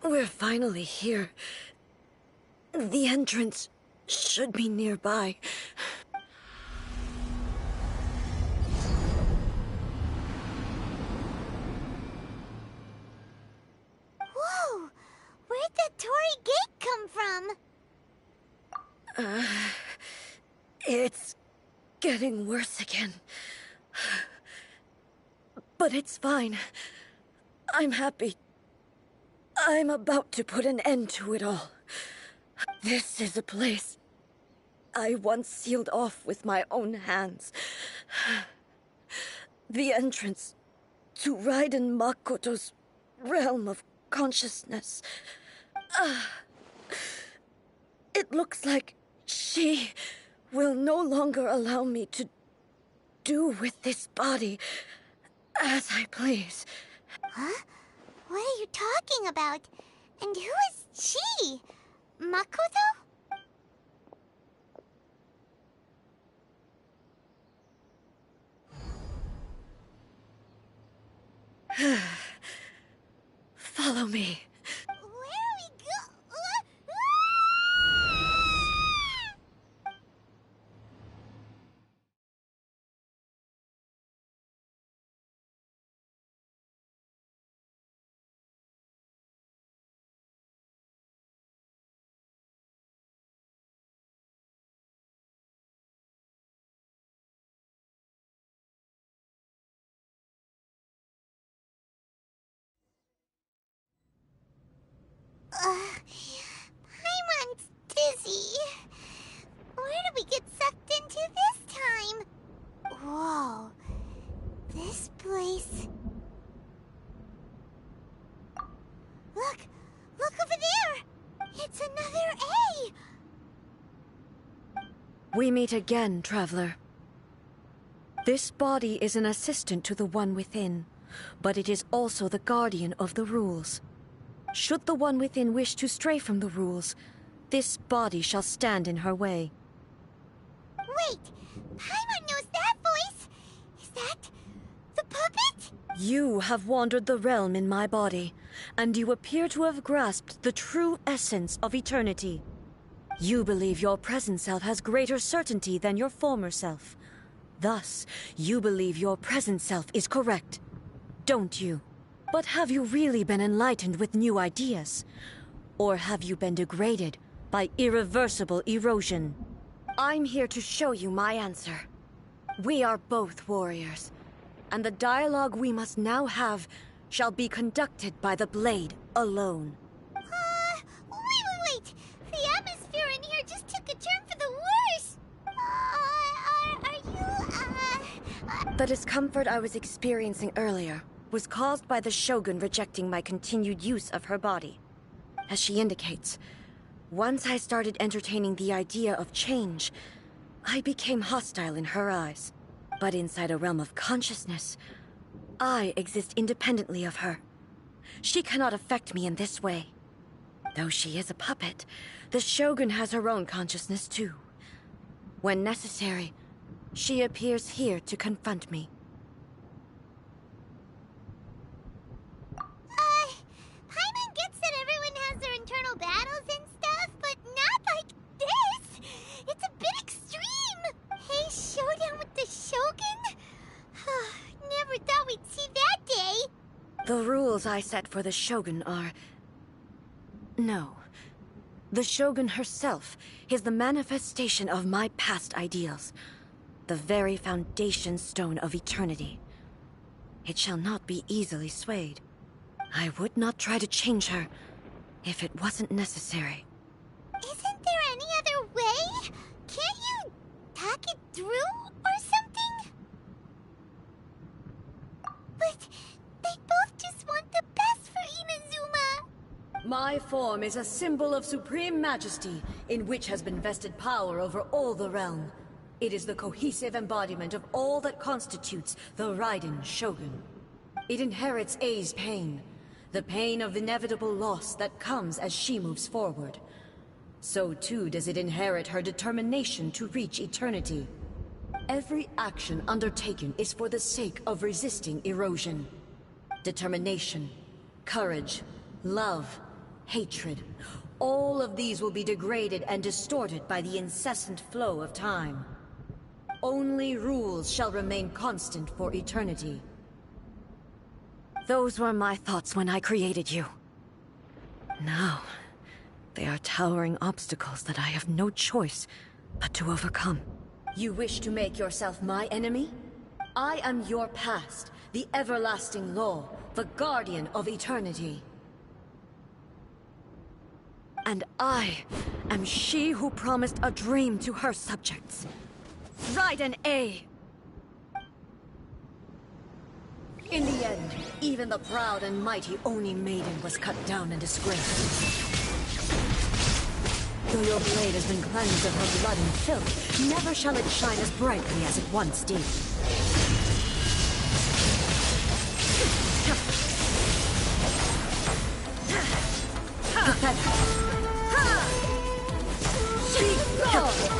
We're finally here. The entrance should be nearby. Whoa! Where'd the Torii Gate come from? It's getting worse again. But it's fine. I'm happy. I'm about to put an end to it all. This is a place I once sealed off with my own hands. The entrance to Raiden Makoto's realm of consciousness. It looks like she will no longer allow me to do with this body as I please. Huh? What are you talking about? And who is she? Makoto? Follow me. We meet again, traveler. This body is an assistant to the One Within, but it is also the guardian of the rules. Should the One Within wish to stray from the rules, this body shall stand in her way. Wait! Paimon knows that voice! Is that the puppet? You have wandered the realm in my body, and you appear to have grasped the true essence of eternity. You believe your present self has greater certainty than your former self. Thus, you believe your present self is correct, don't you? But have you really been enlightened with new ideas? Or have you been degraded by irreversible erosion? I'm here to show you my answer. We are both warriors, and the dialogue we must now have shall be conducted by the blade alone. Wait! The atmosphere in here just took a turn for the worse! Are you, The discomfort I was experiencing earlier was caused by the Shogun rejecting my continued use of her body. As she indicates, once I started entertaining the idea of change, I became hostile in her eyes. But inside a realm of consciousness, I exist independently of her. She cannot affect me in this way. Though she is a puppet, the Shogun has her own consciousness too. When necessary, she appears here to confront me. Paimon gets that everyone has their internal battles and stuff, but not like this! It's a bit extreme! Hey, showdown with the Shogun? Never thought we'd see that day! The rules I set for the Shogun are... No. The Shogun herself is the manifestation of my past ideals. The very foundation stone of eternity. It shall not be easily swayed. I would not try to change her if it wasn't necessary. Isn't there any other way? Can't you talk it through or something? But they both just want the best for Inazuma. My form is a symbol of supreme majesty, in which has been vested power over all the realm. It is the cohesive embodiment of all that constitutes the Raiden Shogun. It inherits Ei's pain, the pain of inevitable loss that comes as she moves forward. So too does it inherit her determination to reach eternity. Every action undertaken is for the sake of resisting erosion. Determination, courage, love, hatred, all of these will be degraded and distorted by the incessant flow of time. Only rules shall remain constant for eternity. Those were my thoughts when I created you. Now, they are towering obstacles that I have no choice but to overcome. You wish to make yourself my enemy? I am your past, the everlasting law, the guardian of eternity. And I am she who promised a dream to her subjects. Raiden A. In the end, even the proud and mighty Oni Maiden was cut down and disgraced. Though your blade has been cleansed of her blood and filth, never shall it shine as brightly as it once did.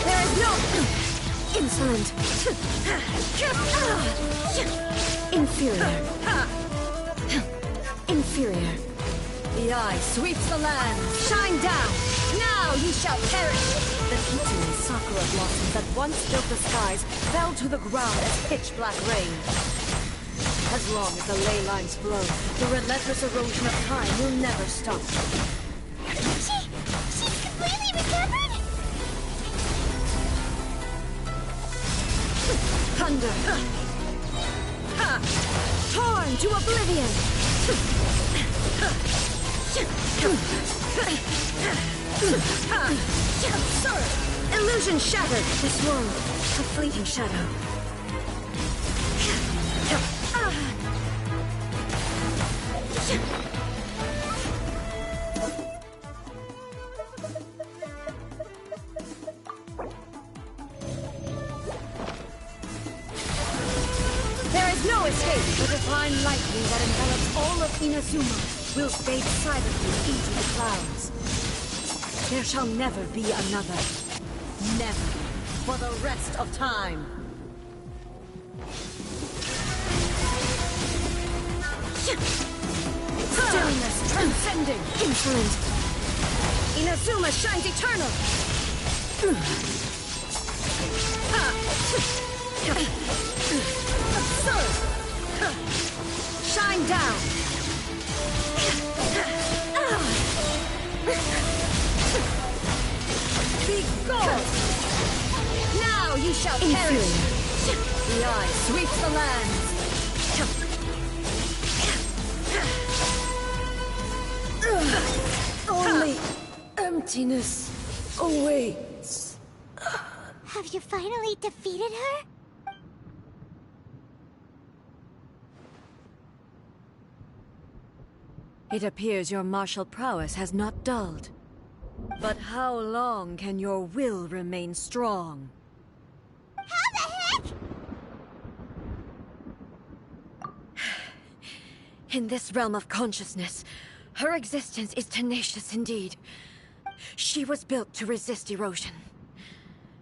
There is no... Insolent. Inferior. Inferior. The eye sweeps the land. Shine down. Now ye shall perish. The Kitsune sakura blossoms that once filled the skies fell to the ground as pitch-black rain. As long as the ley lines flow, the relentless erosion of time will never stop. She's completely recovered? Thunder! Torn to oblivion! Illusion shattered! This world, a fleeting shadow. escape! The divine lightning that envelops all of Inazuma will fade silently into the clouds. There shall never be another. Never. For the rest of time. Stillness transcending. Insolent. Inazuma shines eternal. Absurd. Shine down. Be gone. Now you shall perish. The eye sweeps the lands. Only emptiness awaits. Have you finally defeated her? It appears your martial prowess has not dulled. But how long can your will remain strong? How the heck? In this realm of consciousness, her existence is tenacious indeed. She was built to resist erosion.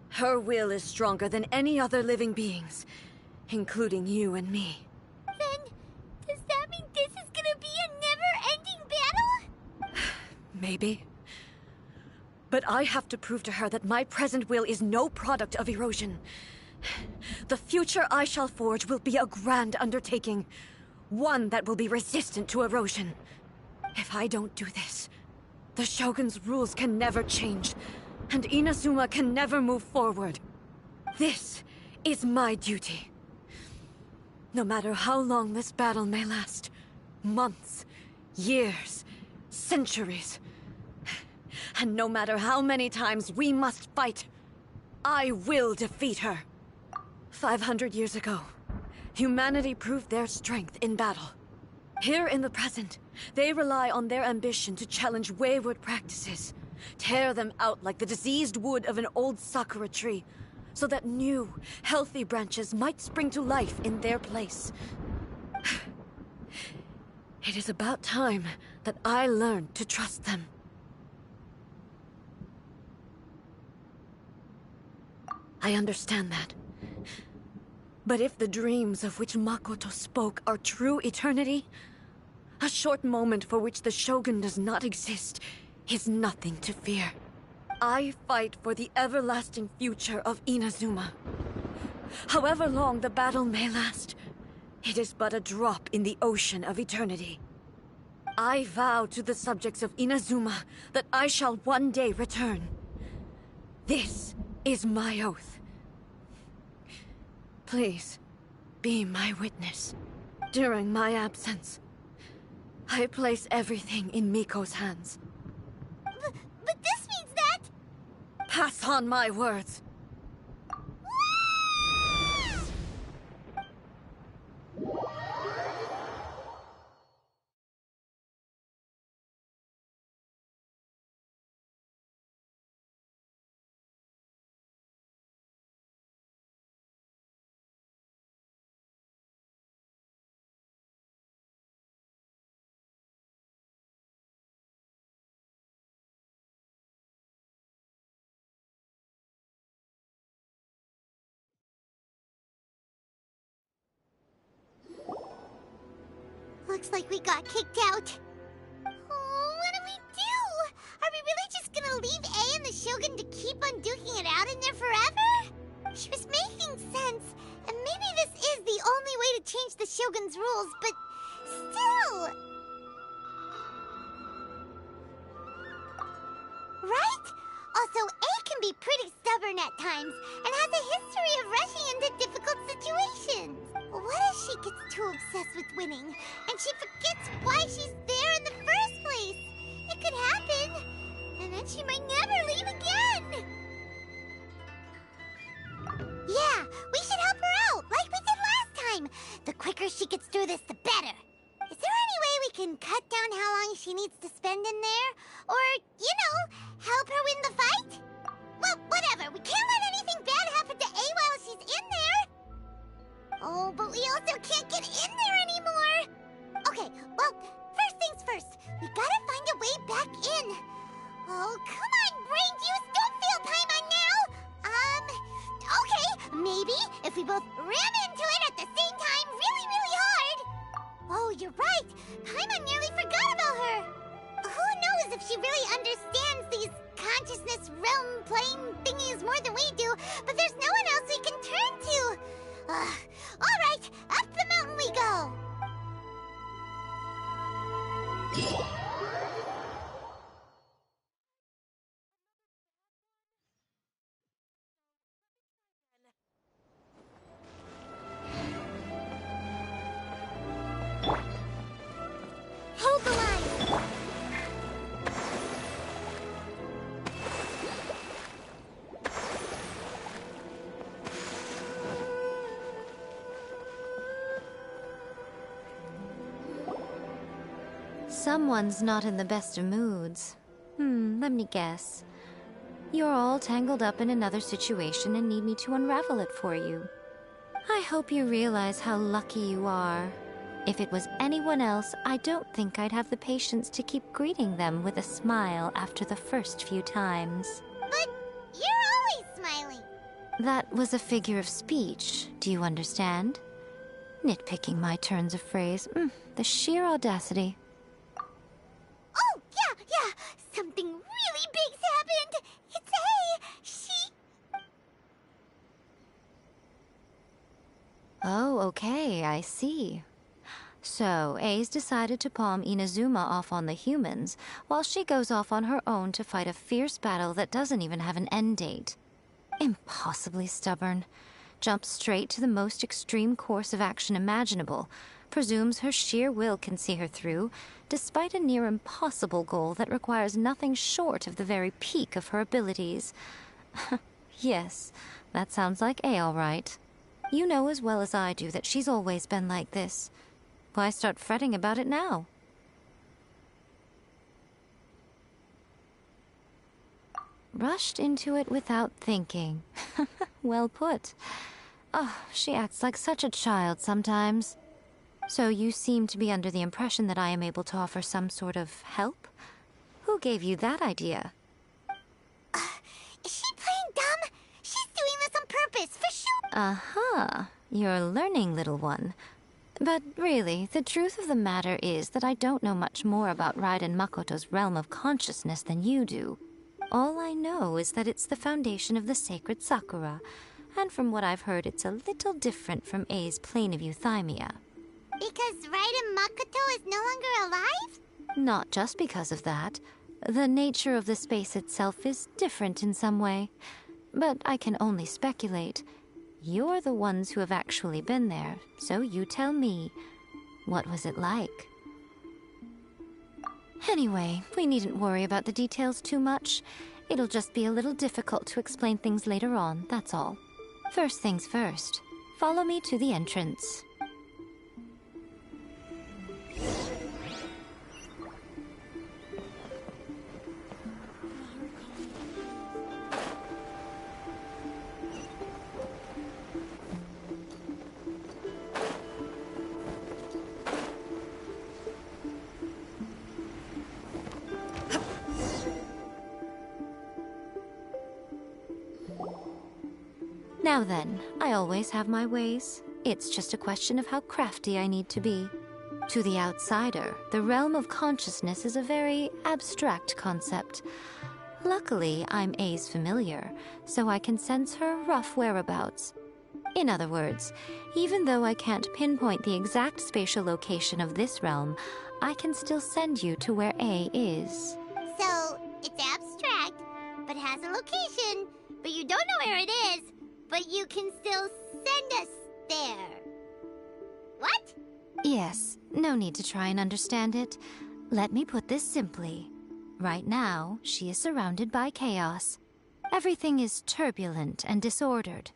Her will is stronger than any other living being's, including you and me. Then, does that mean this is gonna be a never-ending battle? Maybe. But I have to prove to her that my present will is no product of erosion. The future I shall forge will be a grand undertaking. One that will be resistant to erosion. If I don't do this, the Shogun's rules can never change, and Inazuma can never move forward. This is my duty. No matter how long this battle may last, months, years, centuries, and no matter how many times we must fight, I will defeat her. 500 years ago, humanity proved their strength in battle. Here in the present, they rely on their ambition to challenge wayward practices, tear them out like the diseased wood of an old sakura tree, so that new, healthy branches might spring to life in their place. It is about time that I learned to trust them. I understand that. But if the dreams of which Makoto spoke are true eternity, a short moment for which the Shogun does not exist is nothing to fear. I fight for the everlasting future of Inazuma. However long the battle may last, it is but a drop in the ocean of eternity. I vow to the subjects of Inazuma that I shall one day return. This is my oath. Please, be my witness. During my absence, I place everything in Miko's hands. But this means that... Pass on my words. Looks like we got kicked out. Oh, what do we do? Are we really just gonna leave A and the Shogun to keep on duking it out in there forever? She was making sense, and maybe this is the only way to change the Shogun's rules, but still... Right? Also, A can be pretty stubborn at times, and has a history of rushing into difficult situations. What if she gets too obsessed with winning, and she forgets why she's there in the first place? It could happen, and then she might never leave again. Yeah, we should help her out, like we did last time. The quicker she gets through this, the better. Is there any way we can cut down how long she needs to spend in there? Or, you know, help her win the fight? Well, whatever. We can't let anything bad happen to A while she's in there. Oh, but we also can't get we both ram into it at the same time really, really hard. Oh, you're right. Paimon nearly forgot about her. Who knows if she really understands these consciousness realm plane thingies more than we do, but there's no one else we can turn to. All right, up the mountain we go. Hold the line. Someone's not in the best of moods. Let me guess. You're all tangled up in another situation and need me to unravel it for you. I hope you realize how lucky you are. If it was anyone else, I don't think I'd have the patience to keep greeting them with a smile after the first few times. But you're always smiling. That was a figure of speech, do you understand? Nitpicking my turns of phrase. The sheer audacity. Oh, yeah. Something really big's happened. It's she... Oh, okay, I see. So, A's decided to palm Inazuma off on the humans, while she goes off on her own to fight a fierce battle that doesn't even have an end date. Impossibly stubborn. Jumps straight to the most extreme course of action imaginable, presumes her sheer will can see her through, despite a near impossible goal that requires nothing short of the very peak of her abilities. Yes, that sounds like A all right. You know as well as I do that she's always been like this. Why start fretting about it now? Rushed into it without thinking. Well put. Oh, she acts like such a child sometimes. So you seem to be under the impression that I am able to offer some sort of help? Who gave you that idea? Is she playing dumb? She's doing this on purpose, for sure. Uh-huh. You're learning, little one. But really, the truth of the matter is that I don't know much more about Raiden Makoto's realm of consciousness than you do. All I know is that it's the foundation of the sacred Sakura, and from what I've heard, it's a little different from A's plane of euthymia. Because Raiden Makoto is no longer alive? Not just because of that. The nature of the space itself is different in some way. But I can only speculate. You're the ones who have actually been there, so you tell me. What was it like? Anyway, we needn't worry about the details too much. It'll just be a little difficult to explain things later on, that's all. First things first. Follow me to the entrance. Now then, I always have my ways. It's just a question of how crafty I need to be. To the outsider, the realm of consciousness is a very abstract concept. Luckily, I'm A's familiar, so I can sense her rough whereabouts. In other words, even though I can't pinpoint the exact spatial location of this realm, I can still send you to where A is. So, it's abstract, but has a location, but you don't know where it is. But you can still send us there. What? Yes, no need to try and understand it. Let me put this simply. Right now, she is surrounded by chaos. Everything is turbulent and disordered.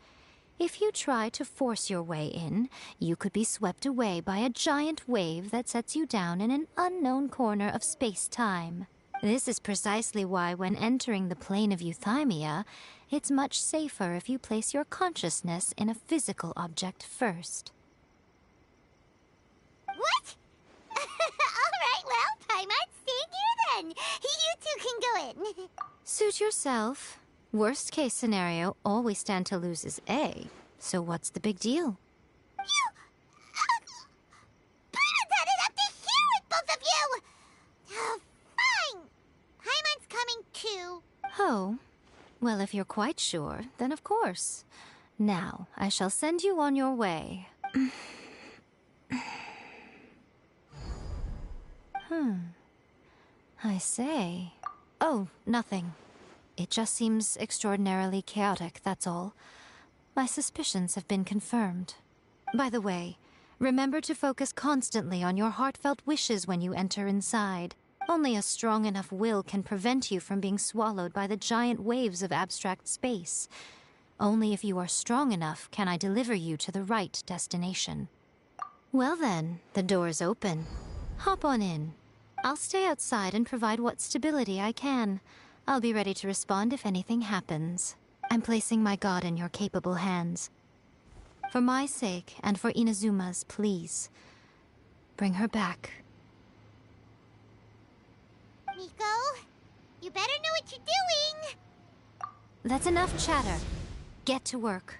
If you try to force your way in, you could be swept away by a giant wave that sets you down in an unknown corner of space-time. This is precisely why when entering the plane of euthymia, it's much safer if you place your consciousness in a physical object first. What? Alright, well, Paimon's staying here then. You two can go in. Suit yourself. Worst case scenario, all we stand to lose is A. So what's the big deal? You... Paimon had it up to here with both of you! Fine! Paimon's coming too. Oh, well, if you're quite sure, then of course. Now, I shall send you on your way. I say... Oh, nothing. It just seems extraordinarily chaotic, that's all. My suspicions have been confirmed. By the way, remember to focus constantly on your heartfelt wishes when you enter inside. Only a strong enough will can prevent you from being swallowed by the giant waves of abstract space. Only if you are strong enough can I deliver you to the right destination. Well then, the door's open. Hop on in. I'll stay outside and provide what stability I can. I'll be ready to respond if anything happens. I'm placing my god in your capable hands. For my sake, and for Inazuma's, please. Bring her back. Miko, you better know what you're doing! That's enough chatter. Get to work.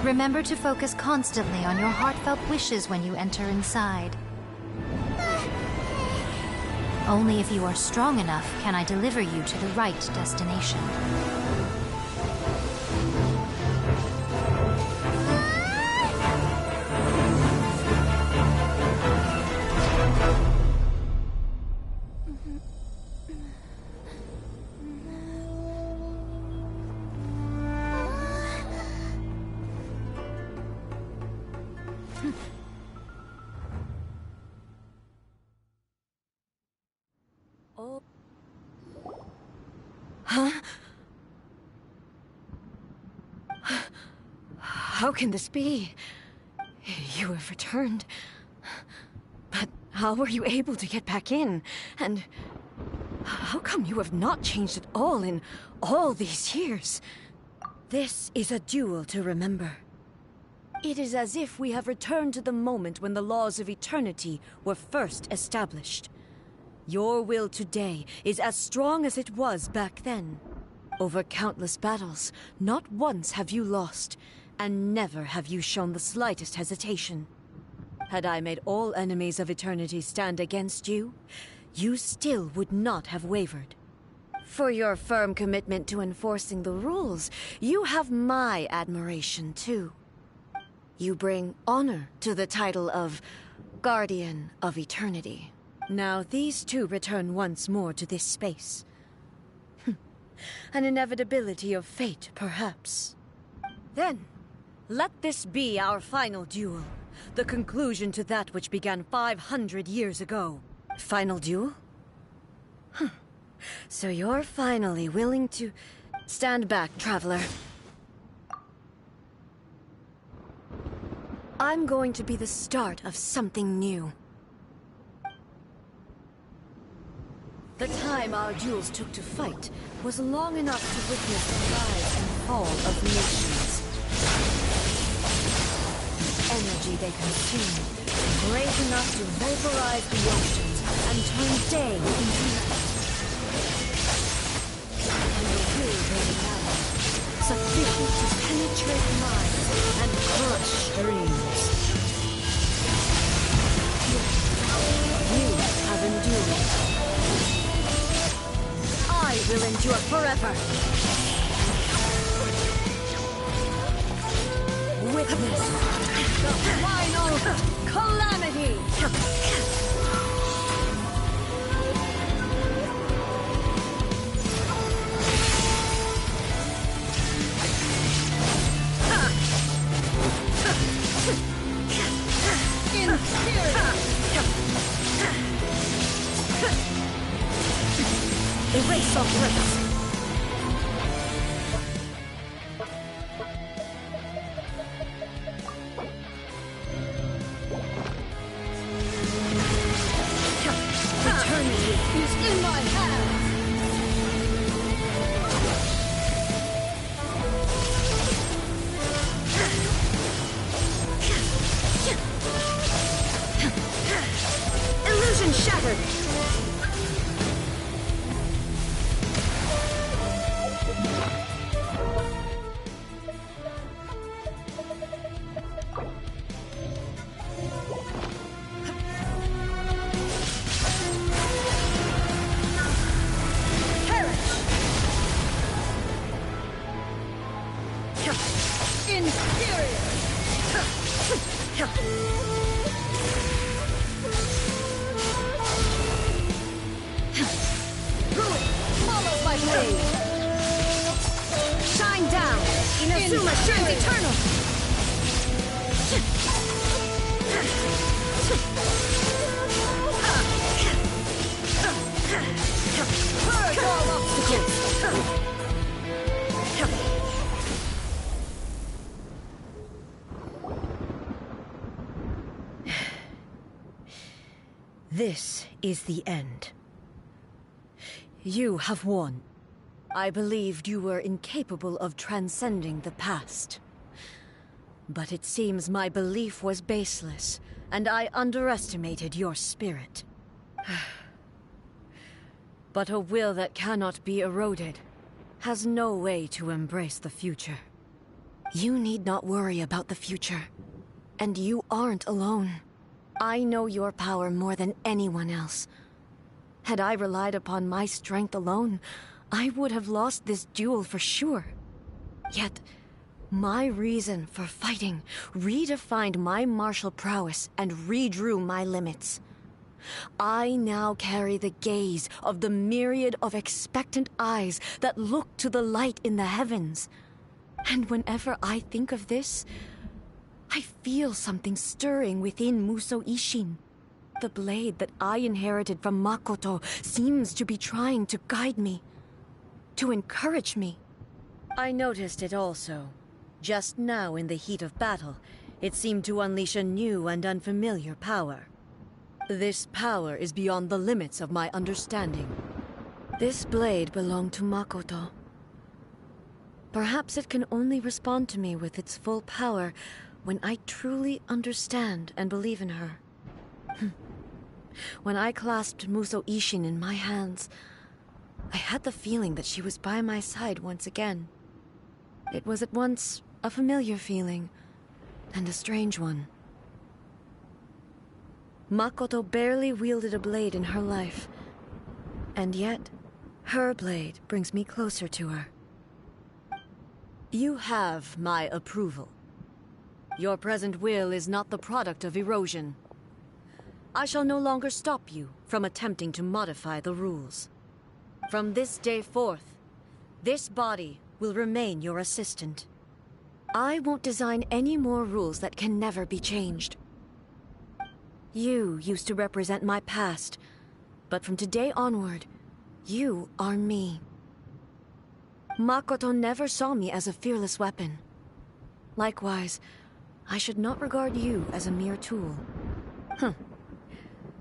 Remember to focus constantly on your heartfelt wishes when you enter inside. Only if you are strong enough can I deliver you to the right destination. Huh? How can this be? You have returned. But how were you able to get back in? And how come you have not changed at all in all these years? This is a duel to remember. It is as if we have returned to the moment when the laws of eternity were first established. Your will today is as strong as it was back then. Over countless battles, not once have you lost, and never have you shown the slightest hesitation. Had I made all enemies of eternity stand against you, you still would not have wavered. For your firm commitment to enforcing the rules, you have my admiration too. You bring honor to the title of Guardian of Eternity. Now these two return once more to this space. An inevitability of fate, perhaps. Then, let this be our final duel. The conclusion to that which began 500 years ago. Final duel? So you're finally willing to... Stand back, traveler. I'm going to be the start of something new. The time our duels took to fight was long enough to witness the rise and fall of nations. Energy they consumed, great enough to vaporize the oceans and turn day into night. And the will they had, sufficient to penetrate minds and crush dreams. You have endured. I will endure forever. Witness the final calamity. Erase all threats. Eternity is in my hands! Illusion shattered! Shine down! Inazuma shines eternal! Purge all obstacles! This is the end. You have won. I believed you were incapable of transcending the past. But it seems my belief was baseless, and I underestimated your spirit. But a will that cannot be eroded has no way to embrace the future. You need not worry about the future, and you aren't alone. I know your power more than anyone else. Had I relied upon my strength alone, I would have lost this duel for sure. Yet, my reason for fighting redefined my martial prowess and redrew my limits. I now carry the gaze of the myriad of expectant eyes that look to the light in the heavens. And whenever I think of this, I feel something stirring within Musou Ishin. The blade that I inherited from Makoto seems to be trying to guide me, to encourage me. I noticed it also. Just now in the heat of battle, it seemed to unleash a new and unfamiliar power. This power is beyond the limits of my understanding. This blade belonged to Makoto. Perhaps it can only respond to me with its full power when I truly understand and believe in her. When I clasped Musou Ishin in my hands, I had the feeling that she was by my side once again. It was at once a familiar feeling and a strange one. Makoto barely wielded a blade in her life, and yet her blade brings me closer to her. You have my approval. Your present will is not the product of erosion. I shall no longer stop you from attempting to modify the rules. From this day forth, this body will remain your assistant. I won't design any more rules that can never be changed. You used to represent my past, but from today onward, you are me. Makoto never saw me as a fearless weapon. Likewise, I should not regard you as a mere tool.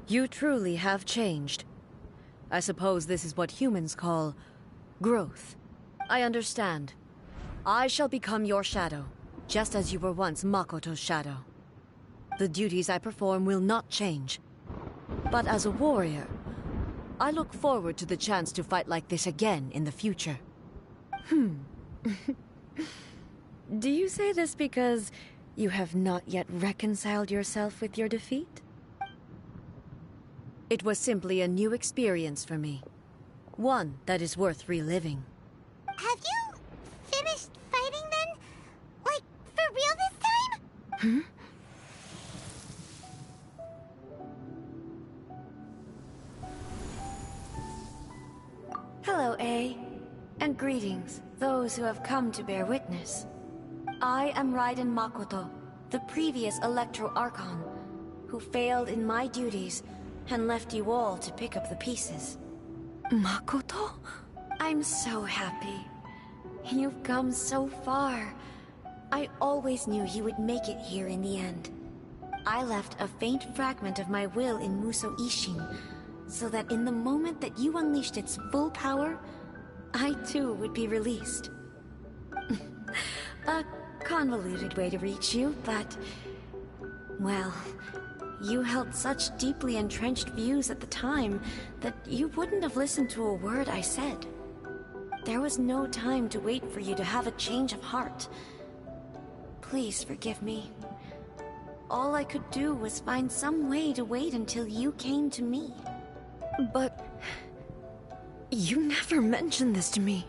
You truly have changed. I suppose this is what humans call growth. I understand. I shall become your shadow, just as you were once Makoto's shadow. The duties I perform will not change. But as a warrior, I look forward to the chance to fight like this again in the future. Do you say this because you have not yet reconciled yourself with your defeat? It was simply a new experience for me. One that is worth reliving. Have you finished fighting then? Like, for real this time? Hello, A. And greetings, those who have come to bear witness. I am Raiden Makoto, the previous Electro Archon, who failed in my duties and left you all to pick up the pieces. Makoto? I'm so happy. You've come so far. I always knew you would make it here in the end. I left a faint fragment of my will in Muso Ishin, so that in the moment that you unleashed its full power, I too would be released. A convoluted way to reach you, but... well, you held such deeply entrenched views at the time that you wouldn't have listened to a word I said. There was no time to wait for you to have a change of heart. Please forgive me. All I could do was find some way to wait until you came to me. But... you never mentioned this to me.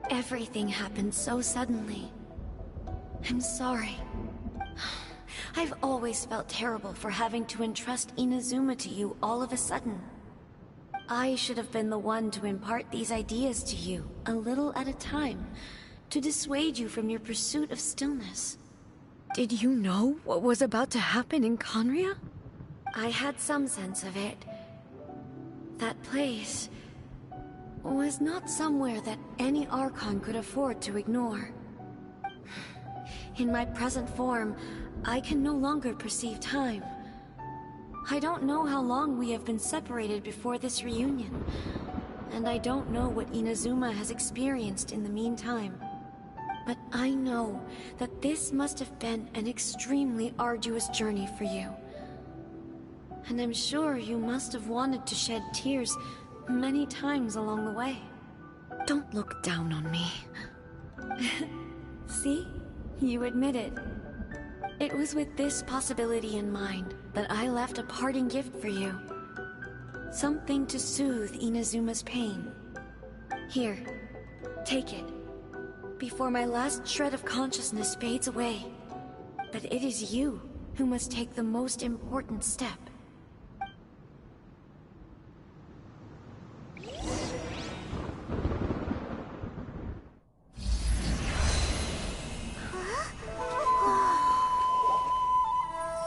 Everything happened so suddenly. I'm sorry. I've always felt terrible for having to entrust Inazuma to you all of a sudden. I should have been the one to impart these ideas to you, a little at a time, to dissuade you from your pursuit of stillness. Did you know what was about to happen in Conria? I had some sense of it. That place was not somewhere that any Archon could afford to ignore. In my present form, I can no longer perceive time. I don't know how long we have been separated before this reunion, and I don't know what Inazuma has experienced in the meantime. But I know that this must have been an extremely arduous journey for you. And I'm sure you must have wanted to shed tears many times along the way. Don't look down on me. See? You admit it. It was with this possibility in mind that I left a parting gift for you. Something to soothe Inazuma's pain. Here, take it. Before my last shred of consciousness fades away. But it is you who must take the most important step.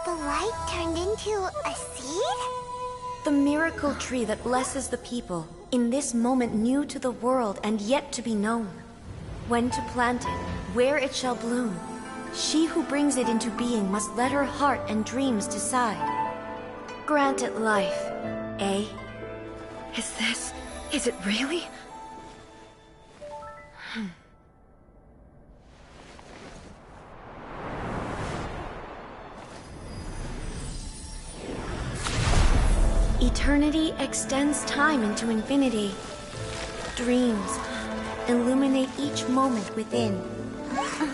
The light turned into a seed? The miracle tree that blesses the people, in this moment new to the world and yet to be known. When to plant it, where it shall bloom. She who brings it into being must let her heart and dreams decide. Grant it life, eh? Is it really? Eternity extends time into infinity. Dreams illuminate each moment within.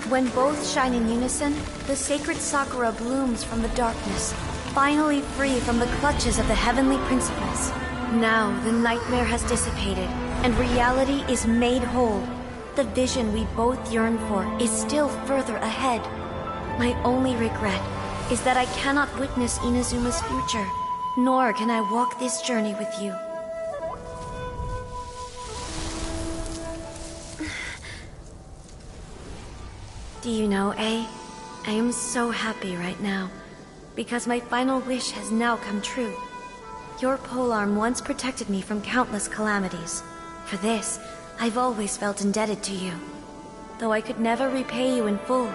When both shine in unison, the sacred Sakura blooms from the darkness, finally free from the clutches of the heavenly principles. Now the nightmare has dissipated, and reality is made whole. The vision we both yearn for is still further ahead. My only regret is that I cannot witness Inazuma's future, nor can I walk this journey with you. Do you know, I am so happy right now, because my final wish has now come true. Your polearm once protected me from countless calamities. For this, I've always felt indebted to you. Though I could never repay you in full,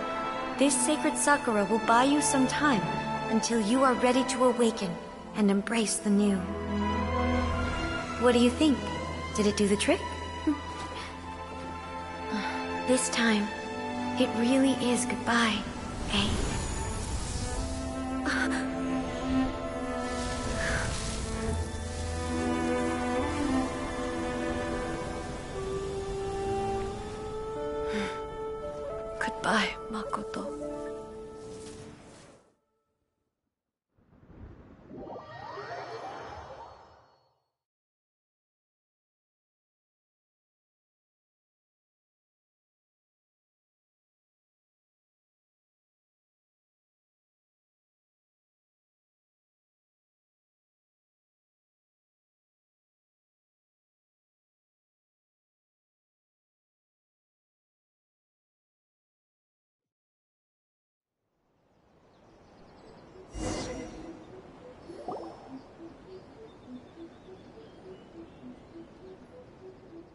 this sacred Sakura will buy you some time until you are ready to awaken and embrace the new. What do you think? Did it do the trick? This time, it really is goodbye, eh? Goodbye, Makoto.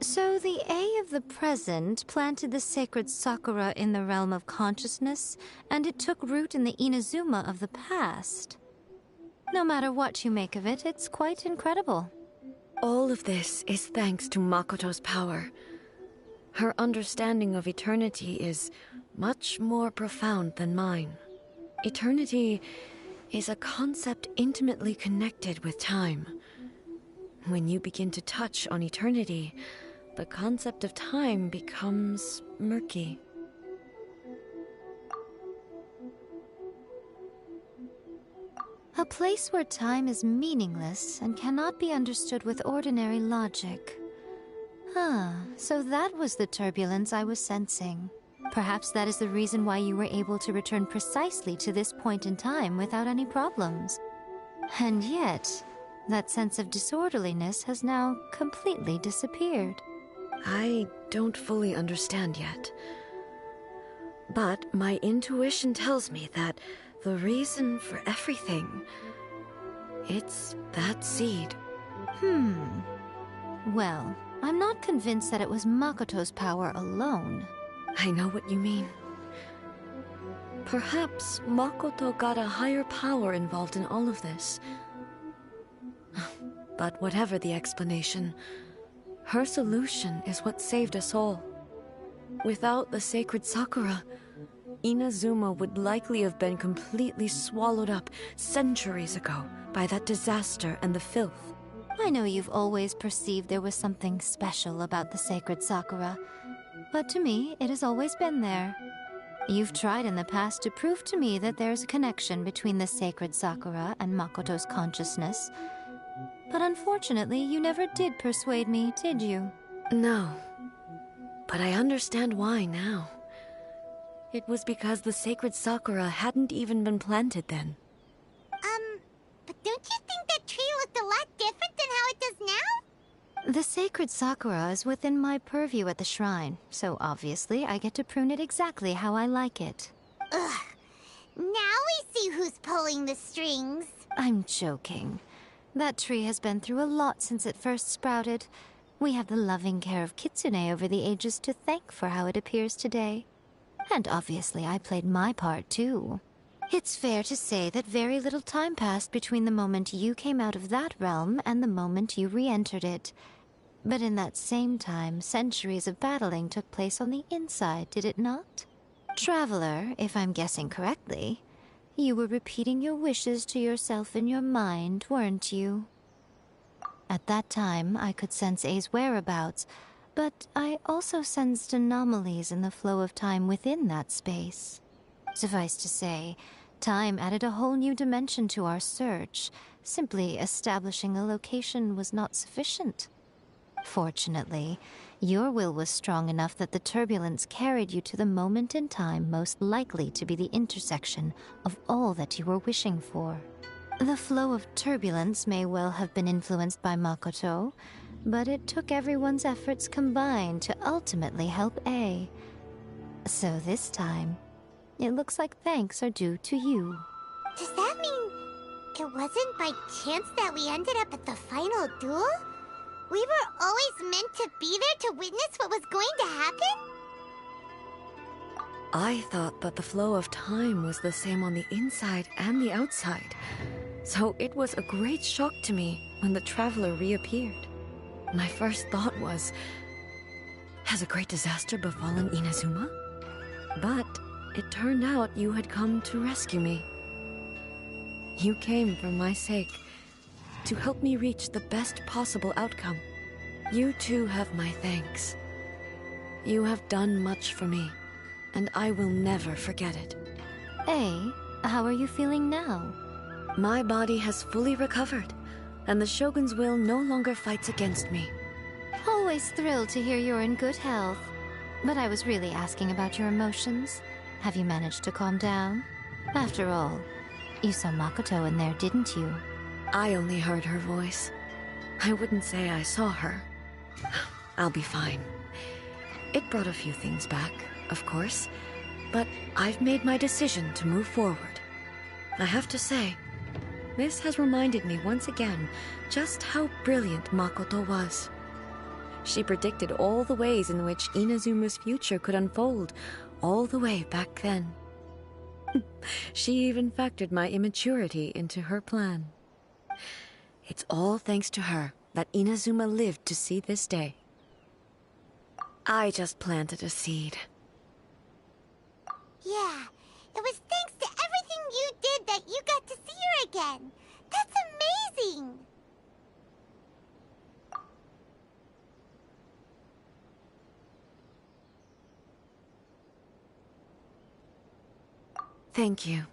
So the A of the present planted the sacred Sakura in the realm of consciousness, and it took root in the Inazuma of the past. No matter what you make of it, it's quite incredible. All of this is thanks to Makoto's power. Her understanding of eternity is much more profound than mine. Eternity is a concept intimately connected with time. When you begin to touch on eternity, the concept of time becomes murky. A place where time is meaningless and cannot be understood with ordinary logic. So that was the turbulence I was sensing. Perhaps that is the reason why you were able to return precisely to this point in time without any problems. And yet, that sense of disorderliness has now completely disappeared. I don't fully understand yet. But my intuition tells me that the reason for everything, it's that seed. Well, I'm not convinced that it was Makoto's power alone. I know what you mean. Perhaps Makoto got a higher power involved in all of this. But whatever the explanation, her solution is what saved us all. Without the sacred Sakura, Inazuma would likely have been completely swallowed up centuries ago by that disaster and the filth. I know you've always perceived there was something special about the sacred Sakura, but to me, it has always been there. You've tried in the past to prove to me that there's a connection between the sacred Sakura and Makoto's consciousness, but unfortunately, you never did persuade me, did you? No, but I understand why now. It was because the sacred Sakura hadn't even been planted then. But don't you think that tree looked a lot different than how it does now? The sacred Sakura is within my purview at the shrine, so obviously I get to prune it exactly how I like it. Ugh. Now we see who's pulling the strings. I'm joking. That tree has been through a lot since it first sprouted. We have the loving care of Kitsune over the ages to thank for how it appears today. And obviously I played my part too. It's fair to say that very little time passed between the moment you came out of that realm and the moment you re-entered it. But in that same time, centuries of battling took place on the inside, did it not? Traveler, if I'm guessing correctly, you were repeating your wishes to yourself in your mind, weren't you? At that time, I could sense A's whereabouts, but I also sensed anomalies in the flow of time within that space. Suffice to say, time added a whole new dimension to our search. Simply establishing a location was not sufficient. Fortunately, your will was strong enough that the turbulence carried you to the moment in time most likely to be the intersection of all that you were wishing for. The flow of turbulence may well have been influenced by Makoto, but it took everyone's efforts combined to ultimately help A. So this time, it looks like thanks are due to you. Does that mean it wasn't by chance that we ended up at the final duel? We were always meant to be there to witness what was going to happen? I thought that the flow of time was the same on the inside and the outside. So it was a great shock to me when the traveler reappeared. My first thought was, has a great disaster befallen Inazuma? But it turned out you had come to rescue me. You came for my sake, to help me reach the best possible outcome. You too have my thanks. You have done much for me, and I will never forget it. A, how are you feeling now? My body has fully recovered, and the Shogun's will no longer fights against me. Always thrilled to hear you're in good health. But I was really asking about your emotions. Have you managed to calm down? After all, you saw Makoto in there, didn't you? I only heard her voice. I wouldn't say I saw her. I'll be fine. It brought a few things back, of course, but I've made my decision to move forward. I have to say, this has reminded me once again just how brilliant Makoto was. She predicted all the ways in which Inazuma's future could unfold, all the way back then. She even factored my immaturity into her plan. It's all thanks to her that Inazuma lived to see this day. I just planted a seed. Yeah, it was thanks to everything you did that you got to see her again. That's amazing! Thank you.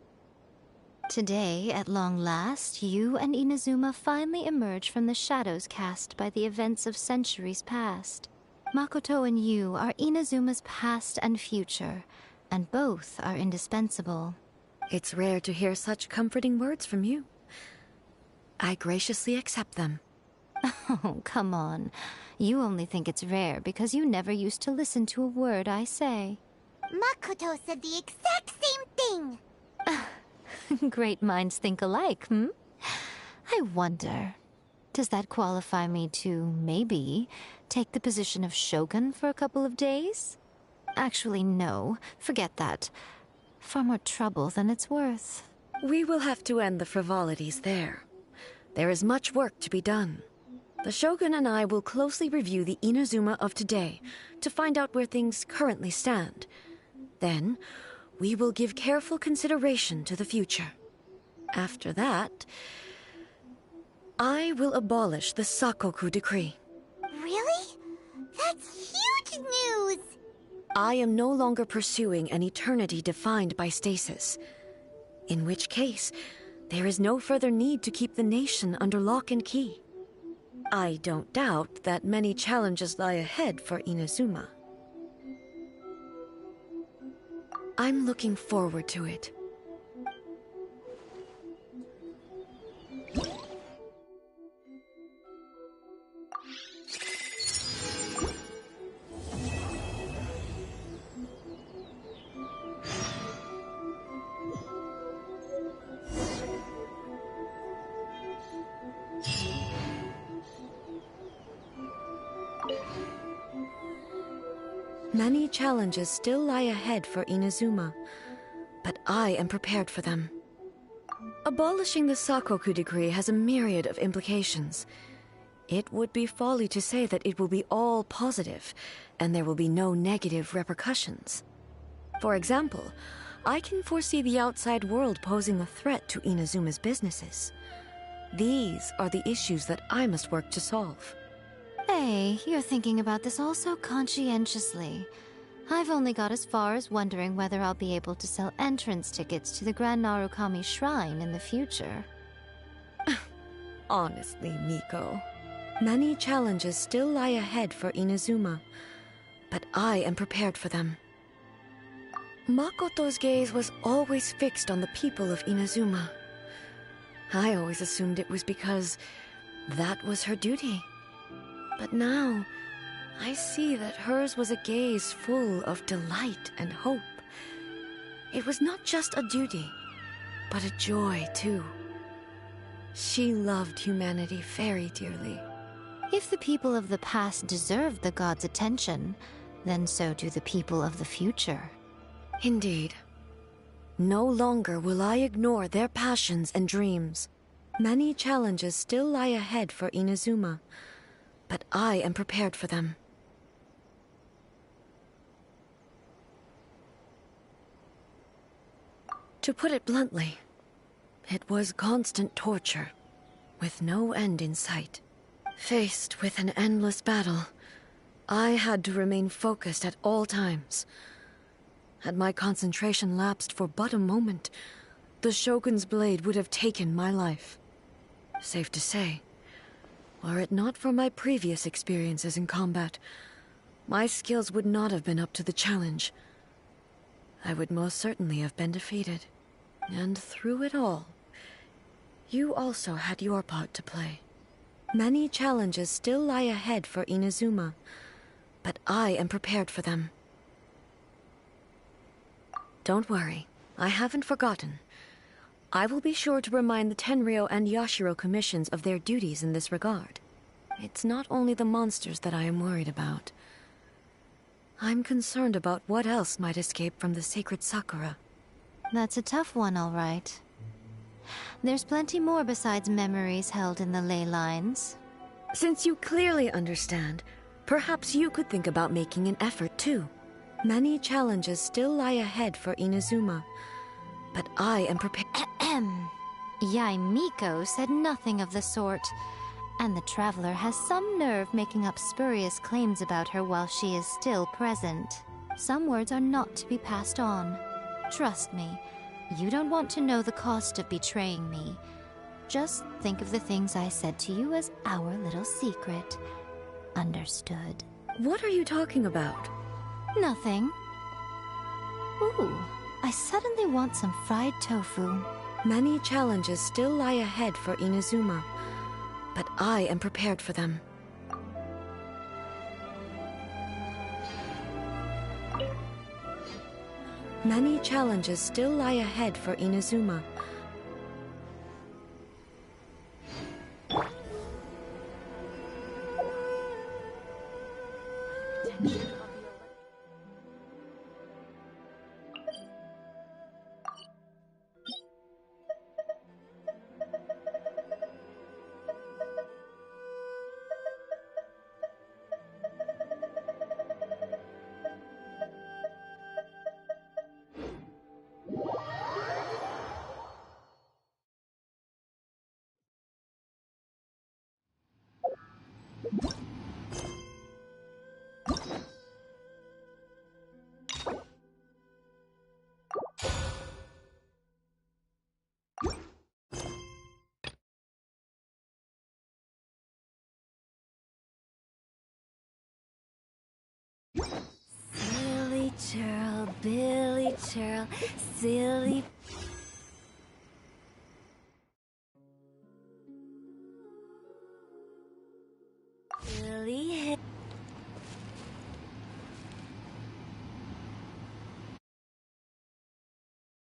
Today, at long last, you and Inazuma finally emerge from the shadows cast by the events of centuries past. Makoto and you are Inazuma's past and future, and both are indispensable. It's rare to hear such comforting words from you. I graciously accept them. Oh, come on. You only think it's rare because you never used to listen to a word I say. Makoto said the exact same thing! Great minds think alike, hmm? I wonder, does that qualify me to, maybe, take the position of Shogun for a couple of days? Actually, no. Forget that. Far more trouble than it's worth. We will have to end the frivolities there. There is much work to be done. The Shogun and I will closely review the Inazuma of today to find out where things currently stand. Then, we will give careful consideration to the future. After that, I will abolish the Sakoku decree. Really? That's huge news! I am no longer pursuing an eternity defined by stasis. In which case, there is no further need to keep the nation under lock and key. I don't doubt that many challenges lie ahead for Inazuma. I'm looking forward to it. Many challenges still lie ahead for Inazuma, but I am prepared for them. Abolishing the Sakoku decree has a myriad of implications. It would be folly to say that it will be all positive, and there will be no negative repercussions. For example, I can foresee the outside world posing a threat to Inazuma's businesses. These are the issues that I must work to solve. Hey, you're thinking about this all so conscientiously. I've only got as far as wondering whether I'll be able to sell entrance tickets to the Grand Narukami Shrine in the future. Honestly, Miko, many challenges still lie ahead for Inazuma, but I am prepared for them. Makoto's gaze was always fixed on the people of Inazuma. I always assumed it was because that was her duty. But now, I see that hers was a gaze full of delight and hope. It was not just a duty, but a joy, too. She loved humanity very dearly. If the people of the past deserve the gods' attention, then so do the people of the future. Indeed. No longer will I ignore their passions and dreams. Many challenges still lie ahead for Inazuma, but I am prepared for them. To put it bluntly, it was constant torture, with no end in sight. Faced with an endless battle, I had to remain focused at all times. Had my concentration lapsed for but a moment, the Shogun's blade would have taken my life. Safe to say, were it not for my previous experiences in combat, my skills would not have been up to the challenge. I would most certainly have been defeated. And through it all, you also had your part to play. Many challenges still lie ahead for Inazuma, but I am prepared for them. Don't worry, I haven't forgotten. I will be sure to remind the Tenryou and Yashiro commissions of their duties in this regard. it's not only the monsters that I am worried about. I'm concerned about what else might escape from the sacred Sakura. That's a tough one, all right. There's plenty more besides memories held in the ley lines. Since you clearly understand, perhaps you could think about making an effort too. Many challenges still lie ahead for Inazuma, but I am prepared. Yai Miko said nothing of the sort, and the traveler has some nerve making up spurious claims about her while she is still present. Some words are not to be passed on. Trust me, you don't want to know the cost of betraying me. Just think of the things I said to you as our little secret. Understood? What are you talking about? Nothing. Ooh, I suddenly want some fried tofu. Many challenges still lie ahead for Inazuma, but I am prepared for them. Many challenges still lie ahead for Inazuma. Silly churl, Billy churl, silly